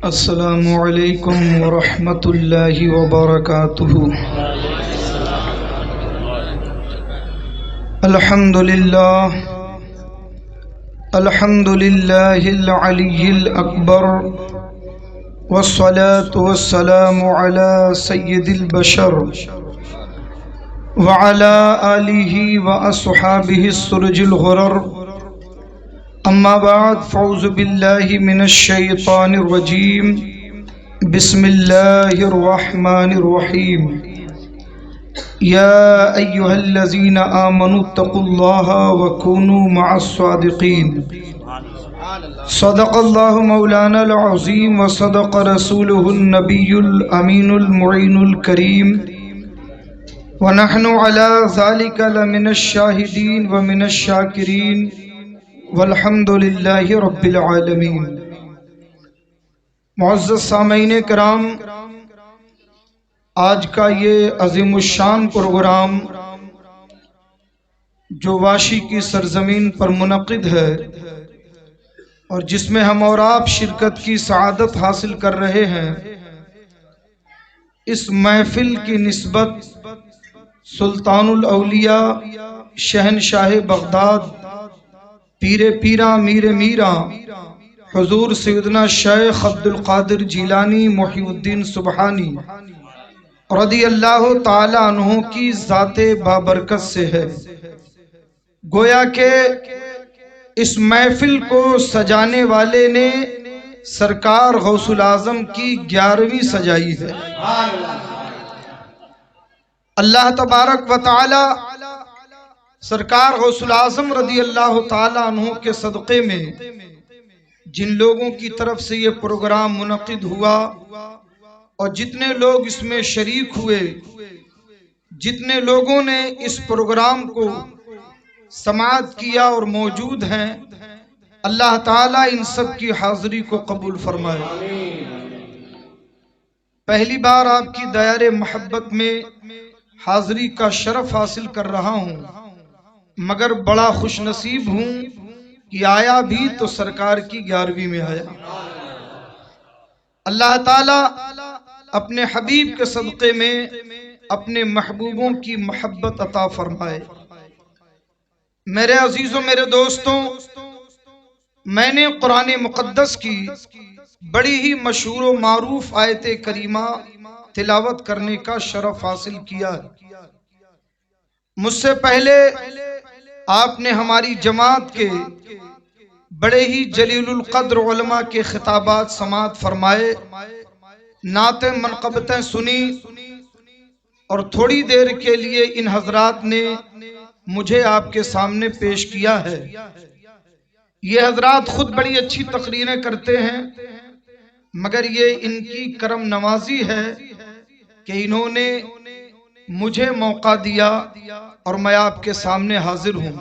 السلام علیکم ورحمۃ اللہ وبرکاتہ۔ الحمد للہ العلی الاکبر والصلاة والسلام علی سید البشر وعلی آلہ واصحابہ السرج الغرر، اما بعد فاعوذ باللہ من الشیطان الرجیم، بسم اللہ الرحمن الرحیم۔ یا ایہا الذین آمنوا اتقوا اللہ وکونوا مع الصادقین۔ صدق اللہ مولانا العظیم وصدق رسولہ النبی الامین المعین الکریم، ونحن علی ذلک لمن الشاہدین ومن الشاکرین، والحمد للہ رب العالمین۔ معزز سامعین کرام، آج کا یہ عظیم الشان پروگرام جو واشی کی سرزمین پر منعقد ہے اور جس میں ہم اور آپ شرکت کی سعادت حاصل کر رہے ہیں، اس محفل کی نسبت سلطان الاولیاء شہنشاہ بغداد پیر پیرا میر میرا حضور سیدنا شیخ عبد القادر جیلانی محی الدین سبحانی رضی اللہ تعالی عنہ کی ذات بابرکت سے ہے۔ گویا کہ اس محفل کو سجانے والے نے سرکار غوث الاعظم کی 11ویں سجائی ہے۔ اللہ تبارک و تعالی سرکار غوث الاعظم رضی اللہ تعالی عنہ کے صدقے میں جن لوگوں کی طرف سے یہ پروگرام منعقد ہوا اور جتنے لوگ اس میں شریک ہوئے، جتنے لوگوں نے اس پروگرام کو سماعت کیا اور موجود ہیں، اللہ تعالیٰ ان سب کی حاضری کو قبول فرمائے۔ پہلی بار آپ کی دائرے محبت میں حاضری کا شرف حاصل کر رہا ہوں، مگر بڑا خوش نصیب ہوں کہ آیا بھی تو سرکار کی 11ویں میں آیا۔ اللہ تعالیٰ اپنے حبیب کے صدقے میں اپنے محبوبوں کی محبت عطا فرمائے۔ میرے عزیزوں، میرے دوستوں، میں نے قرآن مقدس کی بڑی ہی مشہور و معروف آیت کریمہ تلاوت کرنے کا شرف حاصل کیا ہے۔ مجھ سے پہلے آپ نے ہماری جماعت کے بڑے ہی جلیل القدر علماء کے خطابات سماعت فرمائے، نعتیں منقبتیں سنی، اور تھوڑی دیر کے لیے ان حضرات نے مجھے آپ کے سامنے پیش کیا ہے۔ یہ حضرات خود بڑی اچھی تقریریں کرتے ہیں، مگر یہ ان کی کرم نوازی ہے کہ انہوں نے مجھے موقع دیا اور میں آپ کے سامنے حاضر ہوں۔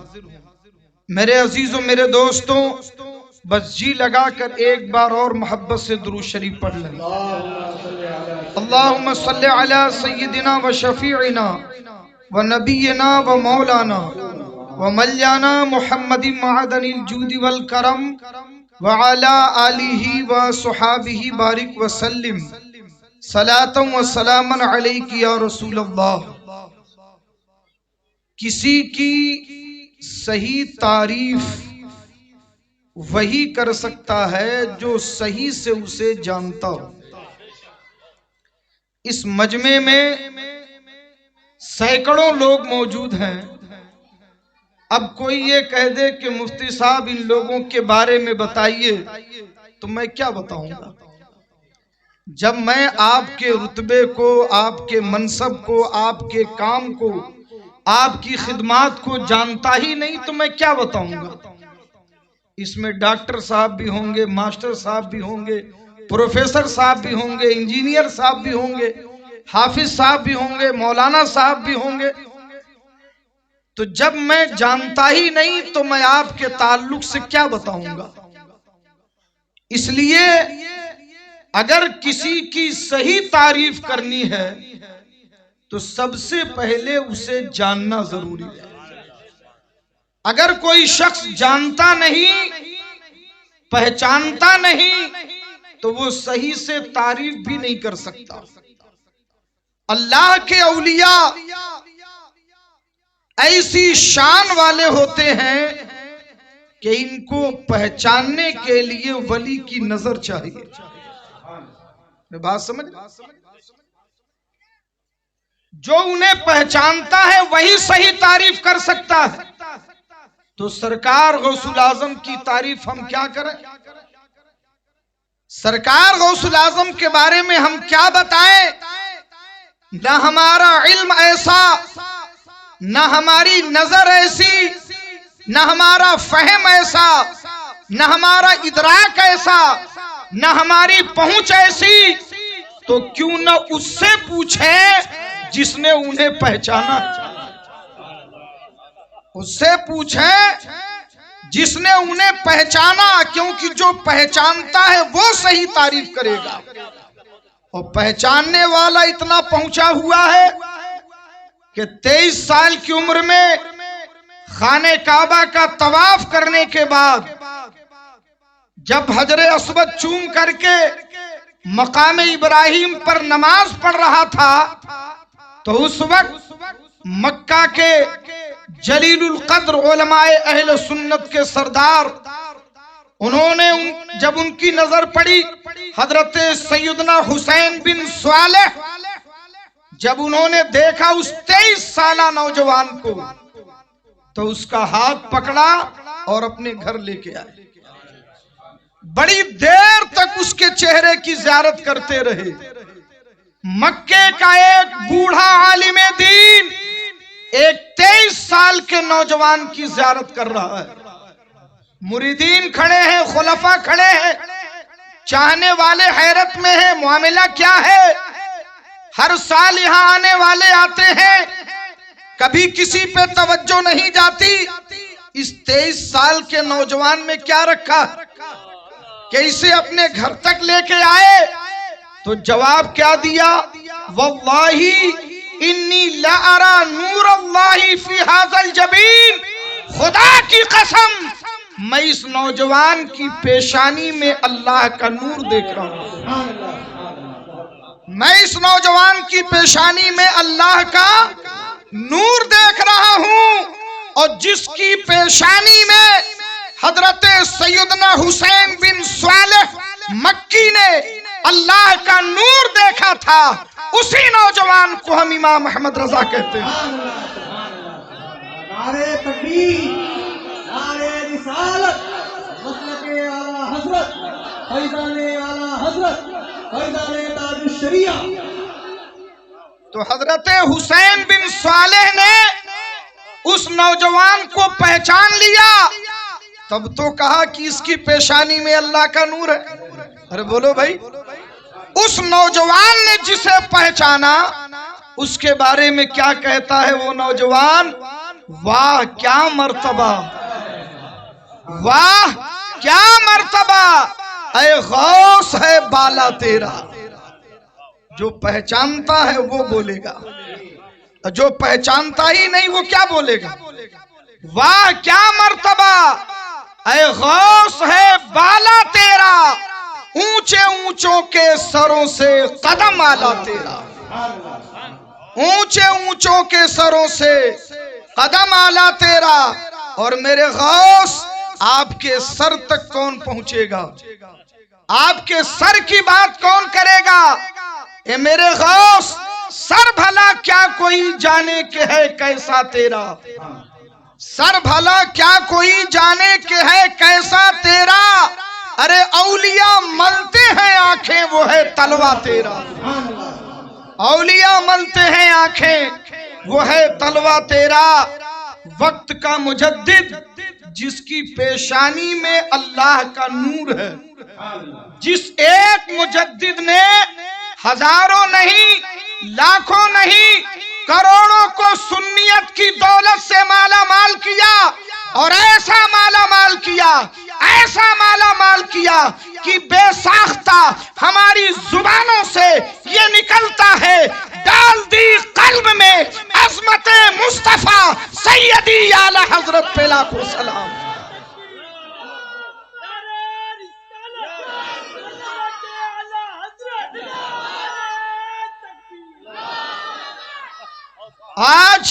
میرے عزیزوں، میرے دوستوں، بس جی لگا کر ایک بار اور محبت سے درود شریف پڑھ لیں۔ اللہم صلی علی سیدنا و شفیعنا و نبینا و مولانا و ملیانا محمد معدن الجود والکرم وعلی آلہ و صحابہ بارک وسلم صلاۃ و سلاما علیک یا رسول اللہ۔ کسی کی صحیح تعریف وہی کر سکتا ہے جو صحیح سے اسے جانتا ہو۔ اس مجمع میں سینکڑوں لوگ موجود ہیں، اب کوئی یہ کہہ دے کہ مفتی صاحب ان لوگوں کے بارے میں بتائیے، تو میں کیا بتاؤں گا؟ جب میں آپ کے رتبے کو، آپ کے منصب کو، آپ کے کام کو، آپ کی خدمات کو جانتا ہی نہیں تو میں کیا بتاؤں گا؟ اس میں ڈاکٹر صاحب بھی ہوں گے، ماسٹر صاحب بھی ہوں گے، پروفیسر صاحب بھی ہوں گے، انجینئر صاحب بھی ہوں گے، حافظ صاحب بھی ہوں گے، مولانا صاحب بھی ہوں گے۔ تو جب میں جانتا ہی نہیں تو میں آپ کے تعلق سے کیا بتاؤں گا؟ اس لیے اگر کسی کی صحیح تعریف کرنی ہے تو سب سے پہلے اسے جاننا ضروری ہے۔ اگر کوئی شخص جانتا نہیں، پہچانتا نہیں، تو وہ صحیح سے تعریف بھی نہیں کر سکتا۔ اللہ کے اولیاء ایسی شان والے ہوتے ہیں کہ ان کو پہچاننے کے لیے ولی کی نظر چاہیے۔ میں بات سمجھ؟ جو انہیں پہچانتا ہے وہی صحیح تعریف کر سکتا ہے۔ تو سرکار غوث الاعظم کی تعریف ہم کیا کریں؟ سرکار غوث الاعظم کے بارے میں ہم کیا بتائیں؟ نہ ہمارا علم ایسا، نہ ہماری نظر ایسی، نہ ہمارا فہم ایسا، نہ ہمارا ادراک ایسا، نہ ہماری پہنچ ایسی، تو کیوں نہ اس سے پوچھیں جس نے انہیں پہچانا۔ اس سے پوچھیں جس نے انہیں پہچانا، کیونکہ جو پہچانتا ہے وہ صحیح تعریف کرے گا۔ اور پہچاننے والا اتنا پہنچا ہوا ہے کہ 23 سال کی عمر میں خانہ کعبہ کا طواف کرنے کے بعد جب حجر اسود چوم کر کے مقام ابراہیم پر نماز پڑھ رہا تھا تو اس وقت مکہ کے جلیل القدر علماء اہل سنت کے سردار، انہوں نے جب ان کی نظر پڑی حضرت سیدنا حسین بن صالح، جب انہوں نے دیکھا اس 23 سالہ نوجوان کو تو اس کا ہاتھ پکڑا اور اپنے گھر لے کے آئے۔ بڑی دیر تک اس کے چہرے کی زیارت کرتے رہے۔ مکے کا ایک بوڑھا عالم دین ایک 23 سال کے نوجوان کی زیارت کر رہا ہے۔ مریدین کھڑے ہیں، خلفاء کھڑے ہیں، چاہنے والے حیرت میں ہیں، معاملہ کیا ہے؟ ہر سال یہاں آنے والے آتے ہیں، کبھی کسی پہ توجہ نہیں جاتی۔ اس 23 سال کے نوجوان میں کیا رکھا کہ اسے اپنے گھر تک لے کے آئے؟ تو جواب کیا دیا؟ واللہ انی لا ارى نور اللہ فی ھذا الجبین، خدا کی قسم میں اس نوجوان کی پیشانی میں اللہ کا نور دیکھ رہا ہوں۔ میں اس نوجوان کی پیشانی میں اللہ کا نور دیکھ رہا ہوں، اور جس کی پیشانی میں حضرت سیدنا حسین بن صالح مکی نے اللہ کا نور دیکھا تھا، اسی نوجوان کو ہم امام احمد رضا کہتے ہیں۔ نعرہ تکبیر، نعرہ رسالت، مسلک اعلیٰ حضرت، فیضان اعلیٰ حضرت، فیضان تاج الشریعہ۔ تو حضرت حسین بن صالح نے اس نوجوان کو پہچان لیا، تب تو کہا کہ اس کی پیشانی میں اللہ کا نور ہے۔ ارے بولو بھائی، اس نوجوان نے جسے پہچانا اس کے بارے میں کیا کہتا ہے وہ نوجوان؟ واہ کیا مرتبہ، واہ کیا مرتبہ، اے غوث ہے بالا تیرا۔ جو پہچانتا ہے وہ بولے گا، جو پہچانتا ہی نہیں وہ کیا بولے گا؟ واہ کیا مرتبہ، اے غوث ہے بالا تیرا، اونچے اونچوں کے سروں سے قدم آلا تیرا، اونچے اونچوں کے سروں سے قدم آلا تیرا۔ اور میرے غوث آپ کے سر تک کون پہنچے گا؟ آپ کے سر کی بات کون کرے گا؟ اے میرے غوث سر بھلا کیا کوئی جانے کہ ہے کیسا تیرا، سر بھلا کیا کوئی جانے کہ ہے کیسا تیرا، ارے اولیاء ملتے ہیں آنکھیں وہ ہے تلوہ تیرا، اولیاء ملتے ہیں آنکھیں وہ ہے تلوہ تیرا۔ وقت کا مجدد جس کی پیشانی میں اللہ کا نور ہے، جس ایک مجدد نے ہزاروں نہیں، لاکھوں نہیں، کروڑوں کو سنیت کی دولت سے مالا مال کیا، اور ایسا مالا مال کیا، ایسا مالا مال کیا کہ بے ساختہ ہماری زبانوں سے یہ نکلتا ہے، ڈال دی قلب میں عظمت مصطفیٰ سیدی اعلیٰ حضرت پہ لاکھوں سلام۔ آج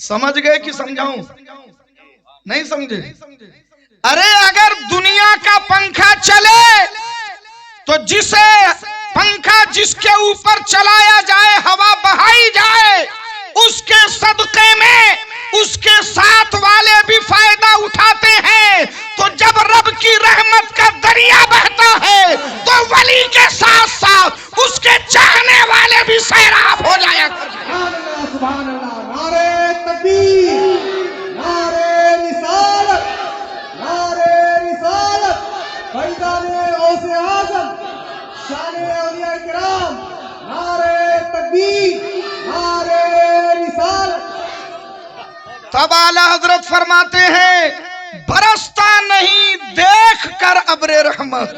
سمجھ گئے کہ سمجھاؤں؟ نہیں سمجھے؟ ارے اگر دنیا کا پنکھا چلے تو جسے پنکھا جس کے اوپر چلایا جائے، ہوا بہائی جائے، اس کے صدقے میں اس کے ساتھ والے بھی فائدہ اٹھاتے ہیں، تو جب رب کی رحمت کا دریا بہتا ہے تو ولی کے ساتھ ساتھ اس کے چاہنے والے بھی سیراب ہو جایا کرتے ہیں۔ سبحان اللہ، نعرہ تکبیر، نعرہ رسالت، نعرہ رسالت، فیضان غوث اعظم، شان اولیاء کرام، نعرہ تکبیر، نعرہ رسالت۔ تب اعلیٰ حضرت فرماتے ہیں برستا نہیں دیکھ کر ابر رحمت،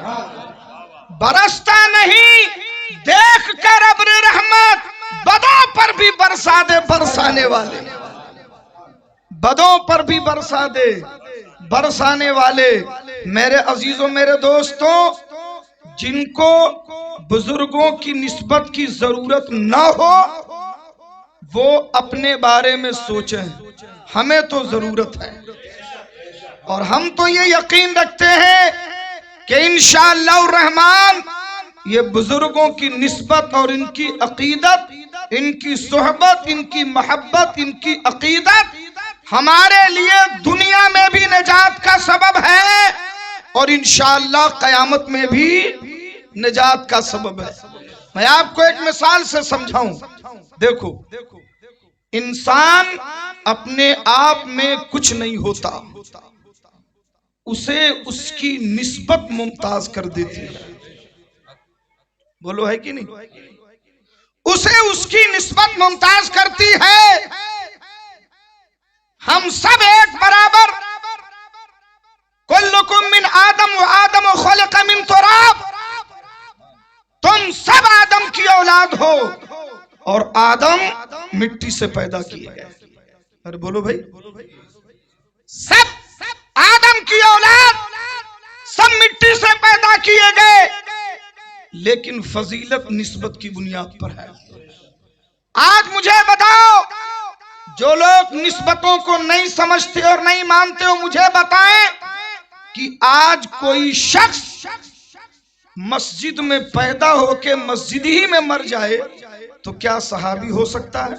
برستا نہیں دیکھ کر ابر رحمت، بدوں پر بھی برسا دے برسانے والے، بدوں پر بھی برسا دے برسانے والے۔ میرے عزیزوں، میرے دوستوں، جن کو بزرگوں کی نسبت کی ضرورت نہ ہو وہ اپنے بارے میں سوچیں، ہمیں تو ضرورت ہے، اور ہم تو یہ یقین رکھتے ہیں کہ انشاءاللہ الرحمن یہ بزرگوں کی نسبت اور ان کی عقیدت، ان کی صحبت، ان کی محبت، ان کی عقیدت ہمارے لیے دنیا میں بھی نجات کا سبب ہے اور انشاءاللہ قیامت میں بھی نجات کا سبب ہے۔ میں آپ کو ایک مثال سے سمجھاؤں، دیکھو انسان اپنے آپ میں کچھ نہیں ہوتا، اسے اس کی نسبت ممتاز کر دیتی ہے، بولو ہے کہ نہیں؟ اسے اس کی نسبت ممتاز کرتی ہے۔ ہم سب ایک برابر، کلکم من آدم و آدم خلق من تراب، تم سب آدم کی اولاد ہو اور آدم مٹی سے پیدا کیے گئے۔ ارے بولو بھائی، سب آدم کی اولاد، سب مٹی سے پیدا کیے گئے، لیکن فضیلت نسبت کی بنیاد پر ہے۔ آج مجھے بتاؤ، جو لوگ نسبتوں کو نہیں سمجھتے اور نہیں مانتے ہو، مجھے بتائیں کہ آج کوئی شخص مسجد میں پیدا ہو کے مسجد ہی میں مر جائے تو کیا صحابی ہو سکتا ہے؟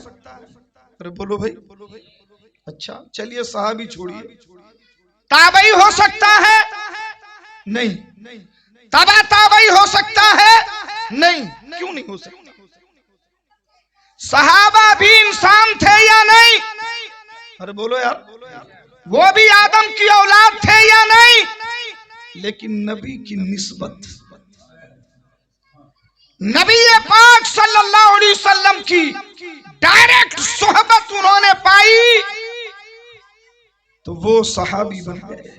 ارے بولو بھائی، اچھا چلیے صحابی چھوڑیے، تابعی ہو سکتا ہے؟ نہیں۔ تبع تابعی ہو سکتا ہے؟ نہیں۔ کیوں نہیں ہو سکتا؟ صحابہ بھی انسان تھے یا نہیں؟ ارے بولو یار، وہ بھی آدم کی اولاد تھے یا نہیں؟ لیکن نبی کی نسبت، نبی پاک صلی اللہ علیہ وسلم کی ڈائریکٹ صحبت انہوں نے پائی تو وہ صحابی بن گئے،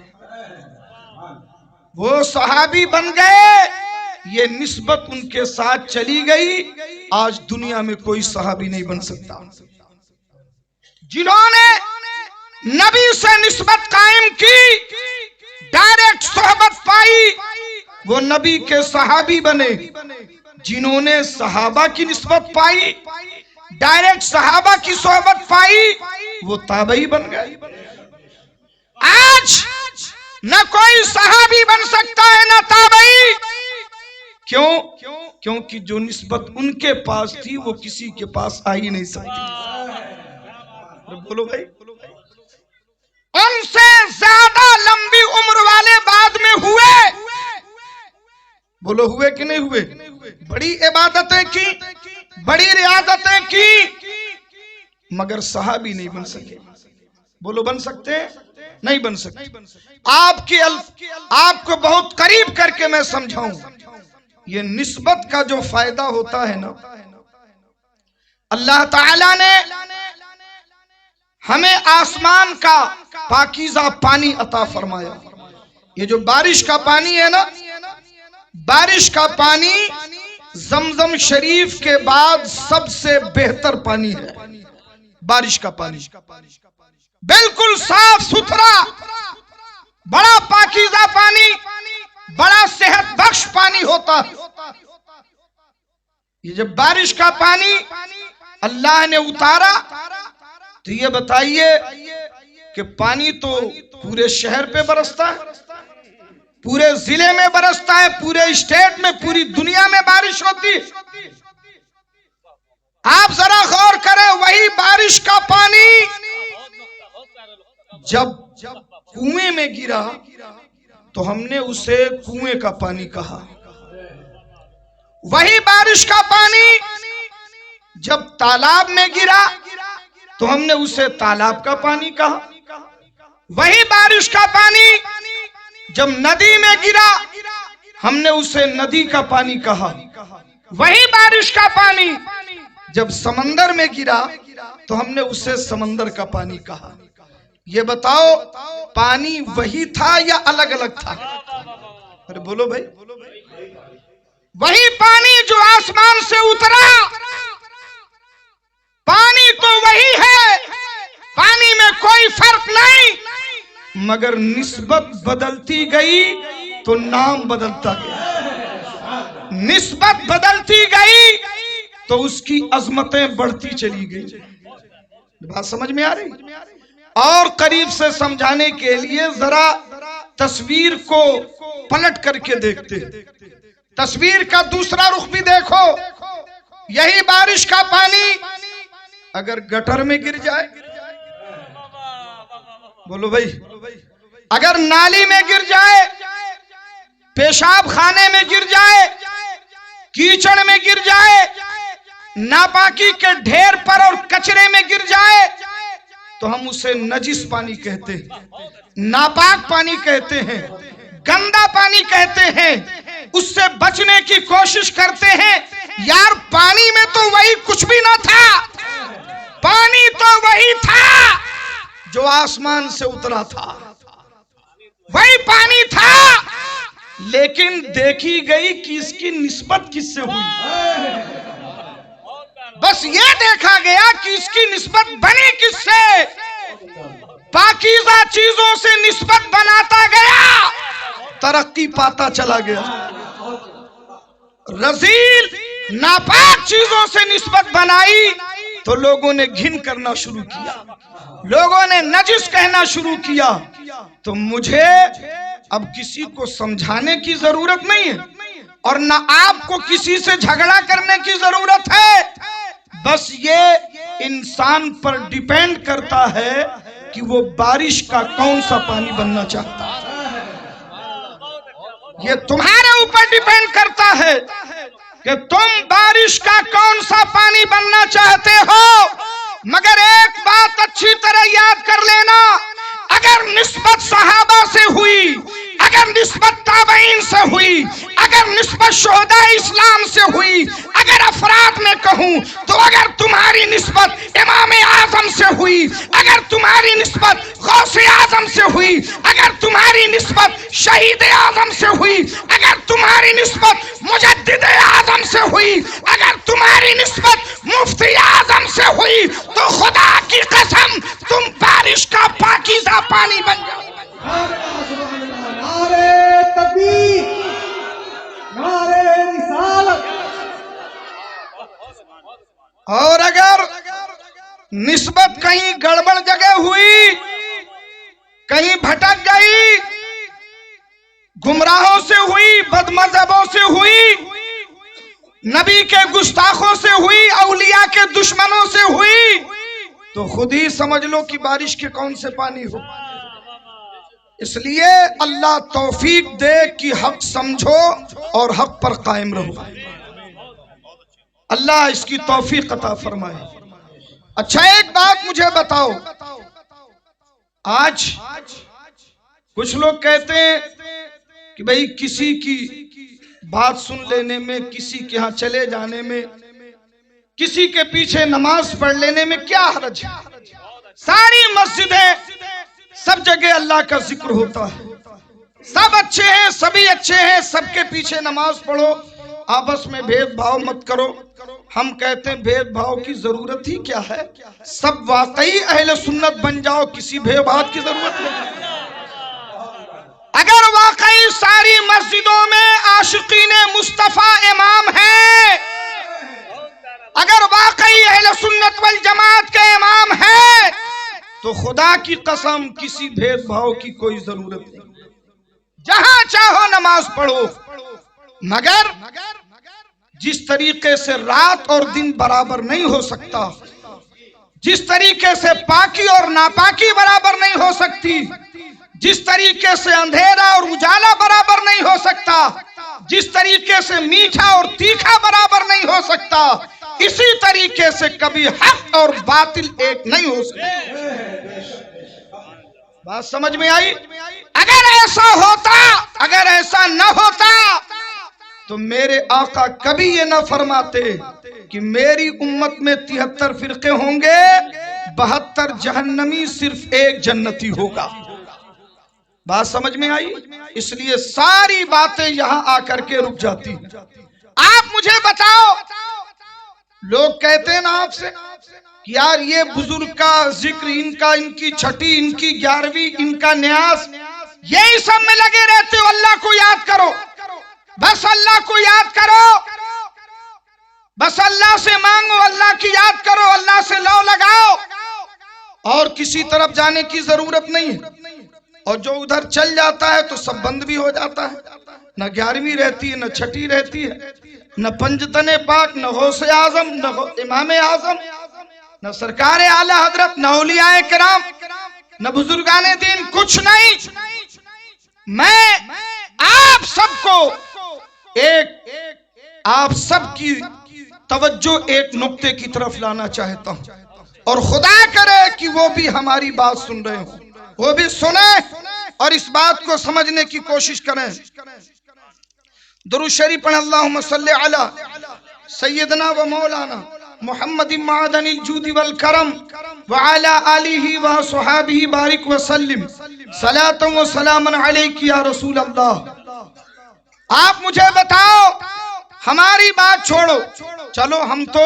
وہ صحابی بن گئے، یہ نسبت ان کے ساتھ چلی گئی۔ آج دنیا میں کوئی صحابی نہیں بن سکتا۔ جنہوں نے نبی سے نسبت قائم کی، ڈائریکٹ صحبت پائی، وہ نبی کے صحابی بنے۔ جنہوں نے صحابہ کی نسبت پائی، ڈائریکٹ صحابہ کی صحبت پائی، وہ تابعی بن گئے۔ آج نہ کوئی صحابی بن سکتا ہے نہ تابعی۔ کیوں؟ کیونکہ جو نسبت ان کے پاس تھی وہ کسی کے پاس آ ہی نہیں سکتی۔ بولو بھائی، ان سے زیادہ لمبی عمر والے بعد میں ہوئے، بولو ہوئے کہ نہیں ہوئے؟ بڑی عبادتیں کی، بڑی ریاضتیں کی، مگر صحابی نہیں بن سکے۔ بولو بن سکتے؟ نہیں بن سکتے۔ آپ کو بہت قریب کر کے میں سمجھاؤں، یہ نسبت کا جو فائدہ ہوتا ہے نا، اللہ تعالیٰ نے ہمیں آسمان کا پاکیزہ پانی عطا فرمایا۔ یہ جو بارش کا پانی ہے نا، بارش کا پانی زمزم شریف کے بعد سب سے بہتر پانی ہے۔ بارش کا پانی بالکل صاف ستھرا، بڑا پاکیزہ پانی، بڑا صحت بخش پانی ہوتا ہے۔ یہ جب بارش کا پانی اللہ نے اتارا تو یہ بتائیے کہ پانی تو پورے شہر پہ برستا ہے، پورے ضلع میں برستا ہے، پورے اسٹیٹ میں، پوری دنیا میں بارش ہوتی ہے۔ آپ ذرا غور کریں، وہی بارش کا پانی جب کنویں میں گرا تو ہم نے اسے کنویں کا پانی کہا، وہی بارش کا پانی جب تالاب میں گرا تو ہم نے اسے تالاب کا پانی کہا، وہی بارش کا پانی جب ندی میں گرا ہم نے اسے ندی کا پانی کہا، وہی بارش کا پانی جب سمندر میں گرا تو ہم نے اسے سمندر کا پانی کہا۔ یہ بتاؤ پانی وہی تھا یا الگ الگ تھا؟ ارے بولو بھائی، وہی پانی جو آسمان سے اترا، پانی تو وہی ہے، پانی میں کوئی فرق نہیں، مگر نسبت بدلتی گئی تو نام بدلتا گیا، نسبت بدلتی گئی تو اس کی عظمتیں بڑھتی چلی گئی۔ بات سمجھ میں آ رہی؟ اور قریب سے سمجھانے کے لیے ذرا تصویر کو پلٹ کر کے دیکھتے، تصویر کا دوسرا رخ بھی دیکھو۔ یہی بارش کا پانی اگر گٹر میں گر جائے، بولو بھائی، اگر نالی میں گر جائے، پیشاب خانے میں گر جائے، کیچڑ میں گر جائے، ناپاکی کے ڈھیر پر اور کچرے میں گر جائے تو ہم اسے نجس پانی کہتے ہیں، ناپاک پانی کہتے ہیں، گندا پانی کہتے ہیں، اس سے بچنے کی کوشش کرتے ہیں۔ یار پانی میں تو وہی کچھ بھی نہ تھا، پانی تو وہی تھا جو آسمان سے اترا تھا، وہی پانی تھا، لیکن دیکھی گئی کہ اس کی نسبت کس سے ہوئی؟ بس یہ دیکھا گیا کہ اس کی نسبت بنی کس سے؟ پاکیزہ چیزوں سے نسبت بناتا گیا، ترقی پاتا چلا گیا، رذیل ناپاک چیزوں سے نسبت بنائی تو لوگوں نے گھن کرنا شروع کیا، لوگوں نے نجس کہنا شروع کیا۔ تو مجھے اب کسی کو سمجھانے کی ضرورت نہیں ہے اور نہ آپ کو کسی سے جھگڑا کرنے کی ضرورت ہے، بس یہ انسان پر ڈیپینڈ کرتا ہے کہ وہ بارش کا کون سا پانی بننا چاہتا ہے۔ یہ تمہارے اوپر ڈیپینڈ کرتا ہے کہ تم بارش کا کون سا پانی بننا چاہتے ہو۔ مگر ایک بات اچھی طرح یاد کر لینا، اگر نسبت صحابہ سے ہوئی، اگر نسبت تابعین سے ہوئی، اگر نسبت شہداء اسلام سے ہوئی، اگر افراد میں کہوں تو اگر تمہاری نسبت امام اعظم سے ہوئی، اگر تمہاری نسبت غوث اعظم سے ہوئی، اگر تمہاری نسبت شہید اعظم سے ہوئی، اگر تمہاری نسبت مجدد اعظم سے ہوئی، اگر تمہاری نسبت مفتی اعظم سے ہوئی، تو خدا کی قسم تم بارش کا پاکیزہ پانی بن جاؤ۔ نعرے تکبیر، نعرے رسالت۔ اور اگر نسبت کہیں گڑبڑ جگہ ہوئی، کہیں بھٹک گئی، گمراہوں سے ہوئی، بد مذہبوں سے ہوئی، نبی کے گستاخوں سے ہوئی، اولیاء کے دشمنوں سے ہوئی، تو خود ہی سمجھ لو کہ بارش کے کون سے پانی ہو۔ اس لیے اللہ توفیق دے کہ حق سمجھو اور حق پر قائم رہو، اللہ اس کی توفیق عطا فرمائے۔ اچھا ایک بات مجھے بتاؤ، آج کچھ لوگ کہتے ہیں کہ بھئی کسی کی بات سن لینے میں، کسی کے ہاں چلے جانے میں، کسی کے پیچھے نماز پڑھ لینے میں کیا حرج ہے؟ ساری مسجدیں، سب جگہ اللہ کا ذکر ہوتا ہے، سب اچھے ہیں، سبھی اچھے ہیں، سب کے پیچھے نماز پڑھو، آپس میں بھید بھاؤ مت کرو۔ ہم کہتے ہیں بھید بھاؤ کی ضرورت ہی کیا ہے؟ سب واقعی اہل سنت بن جاؤ، کسی بھید بھاؤ کی ضرورت نہیں۔ اگر واقعی ساری مسجدوں میں عاشقین مصطفیٰ امام ہیں، اگر واقعی اہل سنت والجماعت کے امام ہیں، خدا کی قسم کسی بھید بھاؤ کی کوئی ضرورت نہیں، جہاں چاہو نماز پڑھو، مگر جس طریقے سے رات اور دن برابر نہیں ہو سکتا، جس طریقے سے پاکی اور ناپاکی برابر نہیں ہو سکتی، جس طریقے سے اندھیرا اور اجالا برابر نہیں ہو سکتا، جس طریقے سے میٹھا اور تیکھا برابر نہیں ہو سکتا، اسی طریقے سے کبھی حق اور باطل ایک نہیں ہو سکتا۔ بات سمجھ میں آئی؟ اگر ایسا ہوتا، اگر ایسا نہ ہوتا تو میرے آقا کبھی یہ نہ فرماتے کہ میری امت میں 73 فرقے ہوں گے، 72 جہنمی، صرف ایک جنتی ہوگا۔ بات سمجھ میں آئی؟ اس لیے ساری باتیں یہاں آ کر کے رک جاتی ہیں۔ آپ مجھے بتاؤ، لوگ کہتے ہیں نا آپ سے کہ یار یہ بزرگ کا ذکر، ان کا، ان کی چھٹی، ان کی 11ویں، ان کا نیاز، یہی سب میں لگے رہتے ہو، اللہ کو یاد کرو، بس اللہ کو یاد کرو، بس اللہ سے مانگو، اللہ کی یاد کرو، اللہ سے لو لگاؤ، اور کسی طرف جانے کی ضرورت نہیں ہے۔ اور جو ادھر چل جاتا ہے تو سب بند بھی ہو جاتا ہے، نہ 11ویں رہتی ہے، نہ چھٹی رہتی ہے، نہ پنجتن پاک، نہ غوث اعظم، نہ امام اعظم، نہ سرکار اعلی حضرت، نہ اولیاء کرام، نہ بزرگان دین، کچھ نہیں۔ میں آپ سب کو آپ سب کی توجہ ایک نقطے کی طرف لانا چاہتا ہوں، اور خدا کرے کہ وہ بھی ہماری بات سن رہے ہوں، وہ بھی سنیں اور اس بات کو سمجھنے کی کوشش کریں۔ درود شریف پڑھ، اللہم صلی علی سیدنا و مولانا محمد معدن الجود والکرم وعلی آلہ و صحابہ بارک وسلم صلاۃ و سلام علیک یا رسول اللہ۔ آپ مجھے بتاؤ، ہماری بات چھوڑو، چلو ہم تو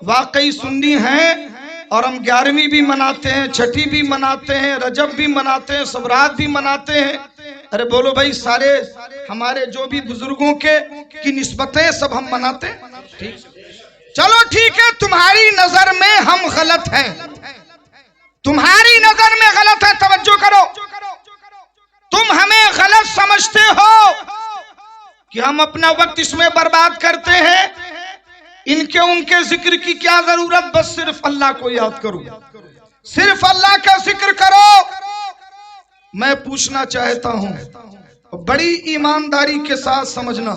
واقعی سنی ہیں اور ہم 11ویں بھی مناتے ہیں، چھٹی بھی مناتے ہیں، رجب بھی مناتے ہیں، سبرات بھی مناتے ہیں۔ ارے بولو بھائی، سارے ہمارے جو بھی بزرگوں کی نسبتیں سب ہم مناتے ہیں، چلو ٹھیک ہے، تمہاری نظر میں ہم غلط ہیں، تمہاری نظر میں غلط ہے، توجہ کرو، تم ہمیں غلط سمجھتے ہو کہ ہم اپنا وقت اس میں برباد کرتے ہیں، ان کے ذکر کی کیا ضرورت، بس صرف اللہ کو یاد کرو، صرف اللہ کا ذکر کرو۔ میں پوچھنا چاہتا ہوں، بڑی ایمانداری کے ساتھ سمجھنا،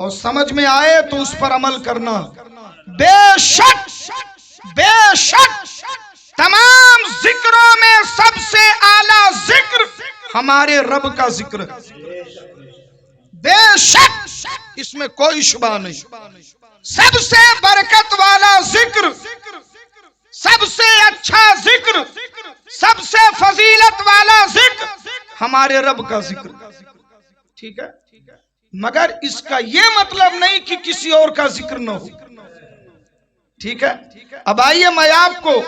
اور سمجھ میں آئے تو اس پر عمل کرنا۔ بے شک تمام ذکروں میں سب سے اعلیٰ ذکر ہمارے رب کا ذکر ہے، بے شک اس میں کوئی شبہ نہیں۔ سب سے برکت والا ذکر، سب سے اچھا ذکر، سب سے فضیلت والا ذکر ہمارے رب کا ذکر، ٹھیک ہے؟ مگر اس کا یہ مطلب نہیں کہ کسی اور کا ذکر نہ ہو، ٹھیک ہے؟ اب آئیے میں آپ کو،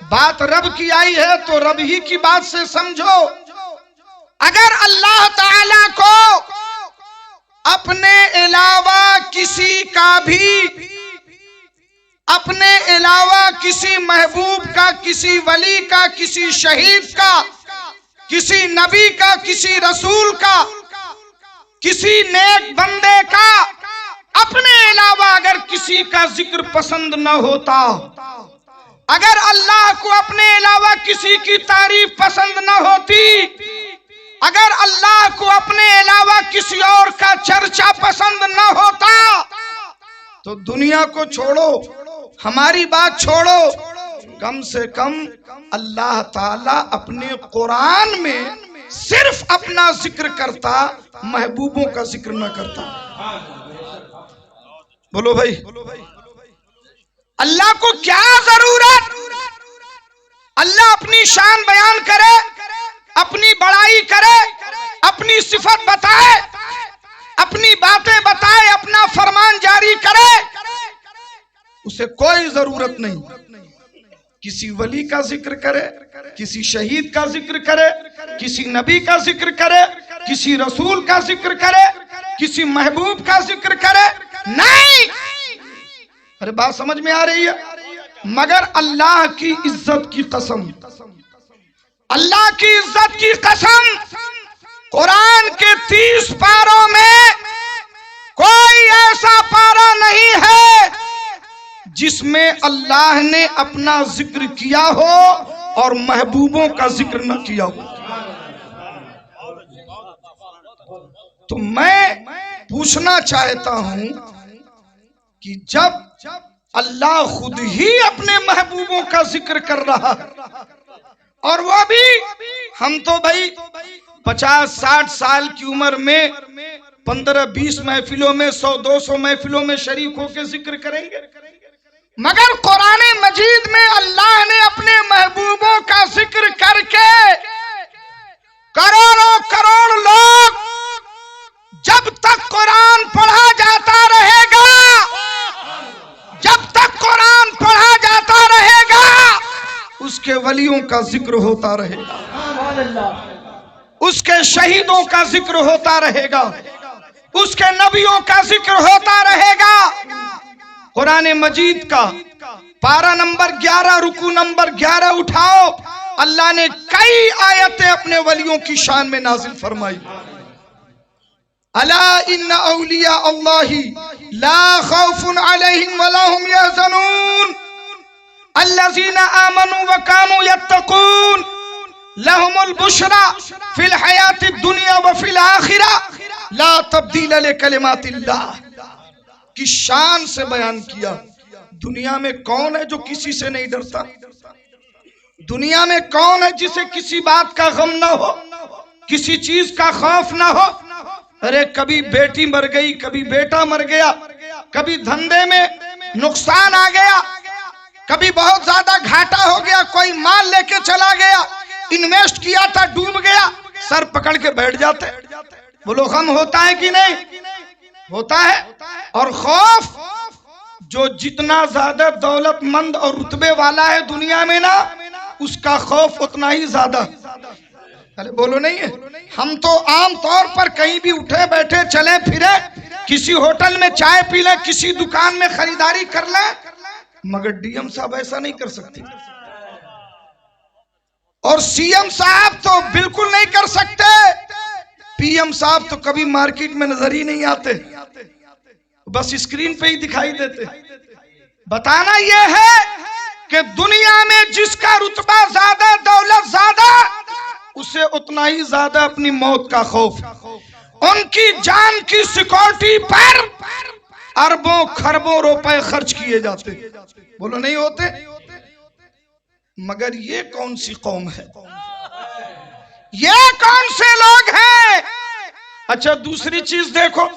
بات رب کی آئی ہے تو رب ہی کی بات سے سمجھو۔ اگر اللہ تعالی کو اپنے علاوہ کسی کا بھی، اپنے علاوہ کسی محبوب کا، کسی ولی کا، کسی شہید کا، کسی نبی کا، کسی رسول کا، کسی نیک بندے کا، اپنے علاوہ اگر کسی کا ذکر پسند نہ ہوتا، اگر اللہ کو اپنے علاوہ کسی کی تعریف پسند نہ ہوتی، اگر اللہ کو اپنے علاوہ کسی اور کا چرچا پسند نہ ہوتا، تو دنیا کو چھوڑو، ہماری بات چھوڑو، کم سے کم اللہ تعالیٰ اپنے قرآن میں صرف اپنا ذکر کرتا، محبوبوں کا ذکر نہ کرتا۔ بولو بھائی، اللہ کو کیا ضرورت؟ اللہ اپنی شان بیان کرے، اپنی بڑائی کرے، اپنی صفت بتائے، اپنی باتیں بتائے، اپنا فرمان جاری کرے، اسے کوئی ضرورت نہیں کسی ولی کا ذکر کرے، کسی شہید کا ذکر کرے، کسی نبی کا ذکر کرے، کسی رسول کا ذکر کرے، کسی محبوب کا ذکر کرے، نہیں۔ ارے بات سمجھ میں آ رہی ہے؟ مگر اللہ کی عزت کی قسم، اللہ کی عزت کی قسم، قرآن کے 30 پاروں میں کوئی ایسا پارہ نہیں ہے جس میں اللہ نے اپنا ذکر کیا ہو اور محبوبوں کا ذکر نہ کیا ہو۔ تو میں پوچھنا چاہتا ہوں کہ جب اللہ خود ہی اپنے محبوبوں کا ذکر کر رہا اور وہ بھی ہم تو بھائی 50-60 سال کی عمر میں 15-20 محفلوں میں 100-200 محفلوں میں شریک ہو کے ذکر کریں گے، مگر قرآن مجید میں اللہ نے اپنے محبوبوں کا ذکر کر کے کروڑوں کروڑ لوگ جب تک قرآن پڑھا جاتا رہے گا، جب تک قرآن پڑھا جاتا رہے گا اس کے ولیوں کا ذکر ہوتا رہے گا، اس کے شہیدوں کا ذکر ہوتا رہے گا، اس کے نبیوں کا ذکر ہوتا رہے گا۔ قرآن مجید کا پارہ نمبر 11 رکوع نمبر 11 اٹھاؤ، اللہ نے کئی آیتیں اپنے ولیوں کی شان میں نازل فرمائی۔ الا ان اولیاء اللہ لا خوف علیہم ولا هم يحزنون الذین آمنوا وكانوا يتقون لهم البشرى فی الحیاة الدنیا وفی الآخرہ لا تبدیل لکلمات اللہ کی شان سے بیان کیا۔ دنیا میں کون ہے جو کسی سے نہیں ڈرتا؟ دنیا میں کون ہے جسے کسی بات کا غم نہ ہو، کسی چیز کا خوف نہ ہو؟ ارے کبھی بیٹی مر گئی، کبھی بیٹا مر گیا، کبھی دھندے میں نقصان آ گیا، کبھی بہت زیادہ گھاٹا ہو گیا، کوئی مال لے کے چلا گیا، انویسٹ کیا تھا ڈوب گیا، سر پکڑ کے بیٹھ جاتے۔ بولو غم ہوتا ہے کہ نہیں؟ ہوتا ہے۔ اور خوف، جو جتنا زیادہ دولت مند اور رتبے والا ہے دنیا میں نا، اس کا خوف اتنا ہی زیادہ۔ ارے بولو نہیں ہے؟ ہم تو عام طور پر کہیں بھی اٹھے بیٹھے چلے پھرے، کسی ہوٹل میں چائے پی لیں، کسی دکان میں خریداری کر لیں، مگر ڈی ایم صاحب ایسا نہیں کر سکتے، اور سی ایم صاحب تو بالکل نہیں کر سکتے، پی ایم صاحب تو کبھی مارکیٹ میں نظر ہی نہیں آتے، بس اسکرین پہ ہی دکھائی دیتے۔ بتانا یہ ہے کہ دنیا میں جس کا رتبہ زیادہ، دولت زیادہ، اسے اتنا ہی زیادہ اپنی موت کا خوف۔ ان کی جان کی سیکورٹی پر اربوں خربوں روپے خرچ کیے جاتے۔ بولو نہیں ہوتے؟ مگر یہ کون سی قوم ہے؟ یہ کون سے لوگ ہیں؟ اچھا دوسری چیز دیکھو،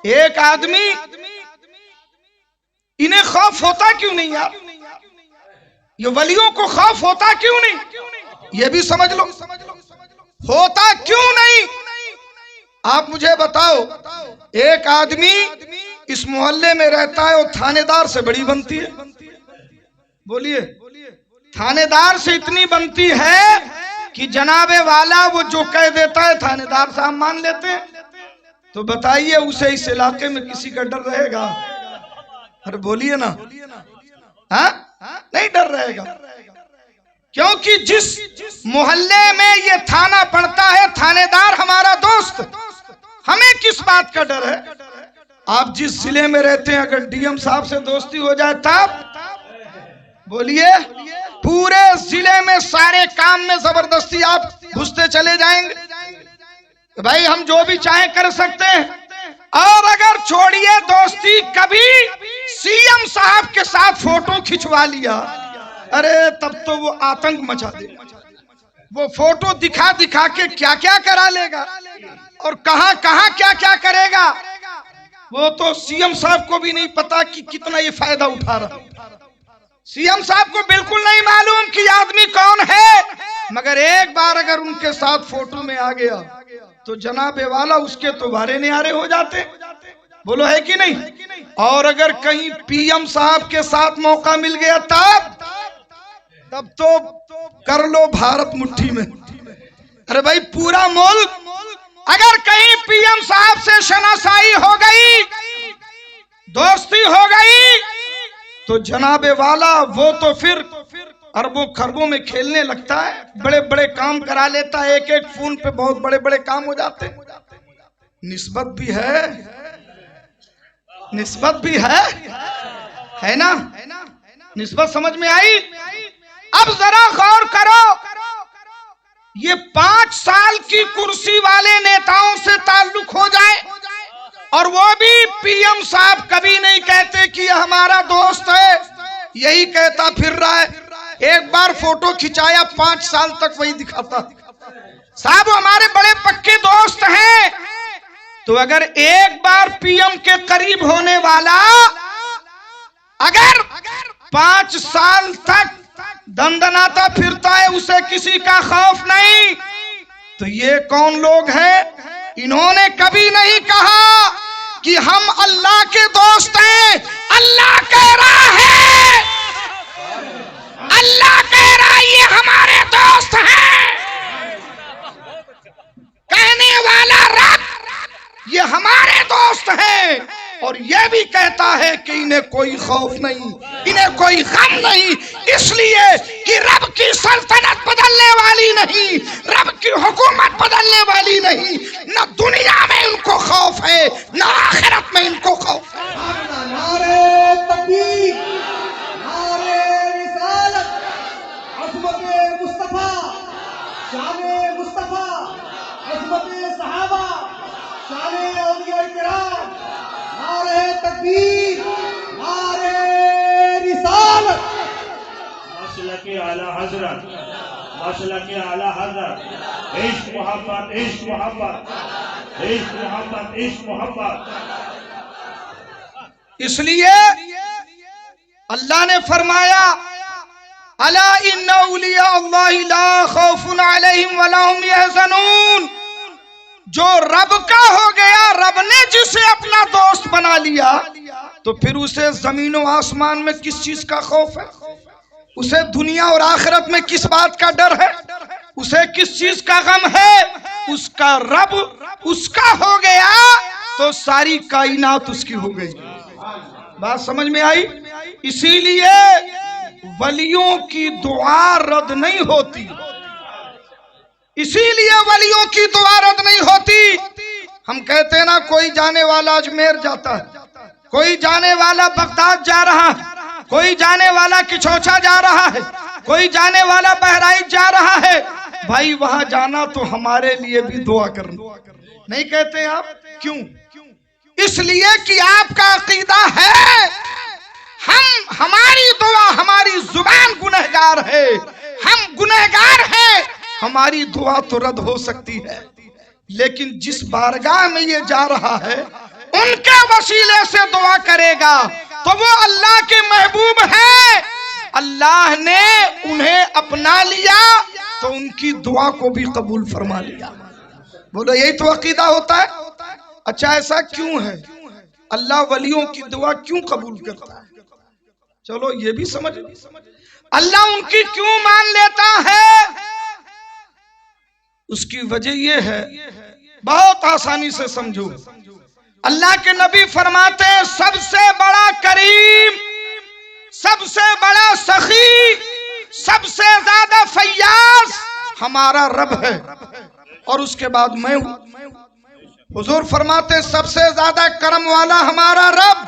ایک آدمی، انہیں خوف ہوتا کیوں نہیں یار؟ یہ ولیوں کو خوف ہوتا کیوں نہیں؟ یہ بھی سمجھ لو، ہوتا کیوں نہیں؟ آپ مجھے بتاؤ، ایک آدمی اس محلے میں رہتا ہے اور تھانے دار سے بڑی بنتی ہے، بولیے، تھانے دار سے اتنی بنتی ہے کہ جناب والا وہ جو کہہ دیتا ہے تھانے دار صاحب مان لیتے ہیں، تو بتائیے اسے اس علاقے میں کسی کا ڈر رہے گا؟ ارے بولیے نا، ہاں نہیں ڈر رہے گا، کیونکہ جس محلے میں یہ تھانہ پڑتا ہے، تھانے دار ہمارا دوست، ہمیں کس بات کا ڈر ہے؟ آپ جس ضلع میں رہتے ہیں اگر ڈی ایم صاحب سے دوستی ہو جائے تب بولیے، پورے ضلع میں سارے کام میں زبردستی آپ گھستے چلے جائیں گے؟ بھائی ہم جو بھی چاہیں کر سکتے ہیں، اور اگر چھوڑیے دوستی، کبھی سی ایم صاحب کے ساتھ فوٹو کھچوا لیا، ارے تب تو وہ آتنک مچا دے گا، وہ فوٹو دکھا دکھا کے کیا کیا کرا لے گا، اور کہاں کہاں کیا کیا کرے گا، وہ تو سی ایم صاحب کو بھی نہیں پتا کہ کتنا یہ فائدہ اٹھا رہا۔ سی ایم صاحب کو بالکل نہیں معلوم کہ یہ آدمی کون ہے، مگر ایک بار اگر ان کے ساتھ فوٹو میں آ گیا تو جناب والا اس کے تو بھارے نیارے ہو جاتے۔ بولو ہے کہ نہیں؟ اور اگر کہیں پی ایم صاحب کے ساتھ موقع مل گیا تب تو کر لو بھارت مٹھی میں۔ ارے بھائی پورا ملک اگر کہیں پی ایم صاحب سے شناسائی ہو گئی، دوستی ہو گئی، تو جناب والا وہ تو پھر اربوں خربوں میں کھیلنے لگتا ہے، بڑے بڑے کام کرا لیتا ہے، ایک ایک فون پہ بہت بڑے بڑے کام ہو جاتے ہیں۔ نسبت بھی ہے، نسبت بھی ہے نا؟ نسبت سمجھ میں آئی؟ اب ذرا غور کرو، یہ 5 سال کی کرسی والے نیتاؤں سے تعلق ہو جائے اور وہ بھی پی ایم صاحب کبھی نہیں کہتے کہ یہ ہمارا دوست ہے، یہی کہتا پھر رہا ہے۔ ایک بار فوٹو کھچایا 5 سال تک وہی دکھاتا، صاحب ہمارے بڑے پکے دوست ہیں۔ تو اگر ایک بار پی ایم کے قریب ہونے والا اگر 5 سال تک دندناتا پھرتا ہے، اسے کسی کا خوف نہیں، تو یہ کون لوگ ہیں؟ انہوں نے کبھی نہیں کہا کہ ہم اللہ کے دوست ہیں۔ اللہ کہہ رہا ہے، اللہ کہہ رہا ہے یہ ہمارے دوست ہیں۔ کہنے والا رب یہ ہمارے دوست ہیں، اور یہ بھی کہتا ہے کہ انہیں کوئی خوف نہیں، انہیں کوئی غم نہیں، اس لیے کہ رب کی سلطنت بدلنے والی نہیں، رب کی حکومت بدلنے والی نہیں، نہ دنیا میں ان کو خوف ہے نہ آخرت میں ان کو خوف ہے۔ نعرے تکبیر، نعرے رسالت، عظمت مصطفیٰ، شان مصطفیٰ، عظمت صحابہ، شان اولیاء کرام، نعرے تکبیر، نعرے رسالت۔ مسلک اعلیٰ حضرت، مسلک اعلیٰ حضرت، عشق محبت، عشق محبت، عشق محبت، عشق محبت۔ اس لیے اللہ نے فرمایا الا ان اولیاء اللہ لا خوف علیہم ولا هم یحزنون، جو رب کا ہو گیا، رب نے جسے اپنا دوست بنا لیا تو پھر اسے زمین و آسمان میں کس چیز کا خوف ہے؟ اسے دنیا اور آخرت میں کس بات کا ڈر ہے؟ اسے کس چیز کا غم ہے؟ اس کا رب اس کا ہو گیا تو ساری کائنات اس کی ہو گئی۔ بات سمجھ میں آئی؟ اسی لیے ولیوں کی دعا رد نہیں ہوتی، اسی لیے ولیوں کی دعا رد نہیں ہوتی۔ ہم کہتے ہیں نا کوئی جانے والا اجمیر جاتا ہے، کوئی جانے والا بغداد جا رہا ہے، کوئی جانے والا کچھوچا جا رہا ہے، کوئی جانے والا بہرائچ جا رہا ہے، بھائی وہاں جانا تو ہمارے لیے بھی دعا کرنا، نہیں کہتے آپ؟ کیوں؟ اس لیے کہ آپ کا عقیدہ ہے ہماری دعا، ہماری زبان گنہگار ہے، ہم گنہگار ہیں، ہماری دعا تو رد ہو سکتی ہے، لیکن جس بارگاہ میں یہ جا رہا ہے ان کے وسیلے سے دعا کرے گا تو وہ اللہ کے محبوب ہیں، اللہ نے انہیں اپنا لیا تو ان کی دعا کو بھی قبول فرما لیا۔ بولو یہی تو عقیدہ ہوتا ہے۔ اچھا ایسا کیوں ہے؟ اللہ ولیوں کی دعا کیوں قبول کرتا ہے؟ چلو یہ بھی سمجھ، اللہ ان کی کیوں مان لیتا ہے؟ اس کی وجہ یہ ہے، بہت آسانی سے سمجھو۔ اللہ کے نبی فرماتے ہیں سب سے بڑا کریم، سب سے بڑا سخی، سب سے زیادہ فیاض ہمارا رب ہے، اور اس کے بعد میں ہوں۔ حضور فرماتے سب سے زیادہ کرم والا ہمارا رب،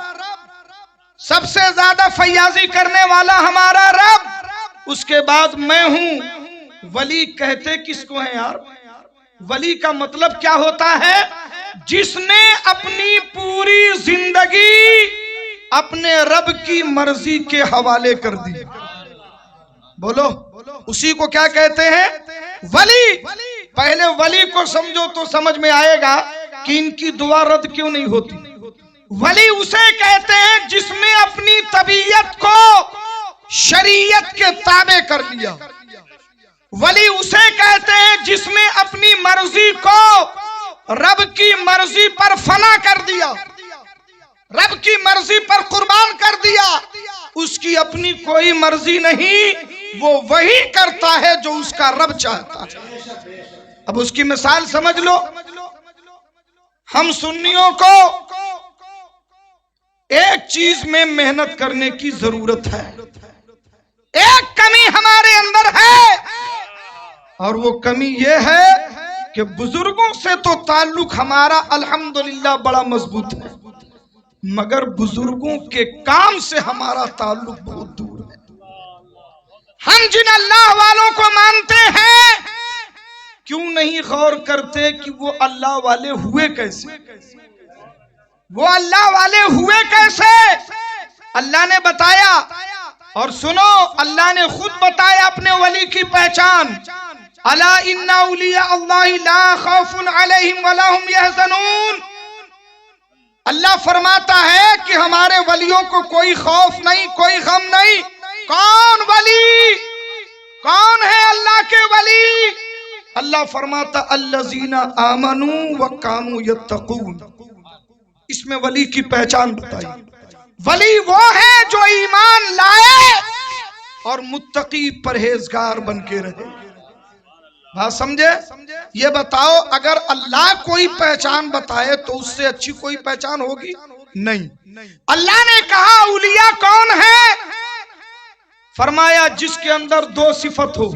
سب سے زیادہ فیاضی کرنے والا ہمارا رب، اس کے بعد میں ہوں۔ ولی کہتے کس کو ہیں یار؟ ولی کا مطلب کیا ہوتا ہے؟ جس نے اپنی پوری زندگی اپنے رب کی مرضی کے حوالے کر دی۔ بولو اسی کو کیا کہتے ہیں؟ ولی۔ پہلے ولی کو سمجھو تو سمجھ میں آئے گا کہ ان کی دعا رد کیوں نہیں ہوتی۔ ولی اسے کہتے ہیں جس نے اپنی طبیعت کو شریعت کے تابع کر لیا۔ ولی اسے کہتے ہیں جس نے اپنی مرضی کو رب کی مرضی پر فنا کر دیا، رب کی مرضی پر قربان کر دیا۔ اس کی اپنی کوئی مرضی نہیں، وہ وہی کرتا ہے جو اس کا رب چاہتا ہے۔ اب اس کی مثال سمجھ لو، ہم سنیوں کو ایک چیز میں محنت کرنے کی ضرورت ہے، ایک کمی ہمارے اندر ہے، اور وہ کمی یہ ہے کہ بزرگوں سے تو تعلق ہمارا الحمدللہ بڑا مضبوط ہے، مگر بزرگوں کے کام سے ہمارا تعلق بہت دور ہے۔ ہم جن اللہ والوں کو مانتے ہیں، کیوں نہیں غور کرتے کہ وہ اللہ والے ہوئے کیسے؟ وہ اللہ والے ہوئے کیسے؟ اللہ نے بتایا، اور سنو، اللہ نے خود بتایا اپنے ولی کی پہچان، الا ان اولیاء اللہ لا خوف علیہم ولا هم یحزنون۔ اللہ فرماتا ہے کہ ہمارے ولیوں کو کوئی خوف نہیں، کوئی غم نہیں۔ کون ولی؟ کون ہے اللہ کے ولی؟ اللہ فرماتا الذین آمنوا وکانوا یتقون۔ اس میں ولی کی پہچان بتائی، ولی وہ ہے جو ایمان لائے اور متقی پرہیزگار بن کے رہے۔ بات سمجھے؟ یہ بتاؤ، اگر اللہ کوئی پہچان بتائے تو اس سے اچھی کوئی پہچان ہوگی؟ نہیں۔ اللہ نے کہا اولیاء کون ہیں؟ فرمایا جس کے اندر دو صفت ہو،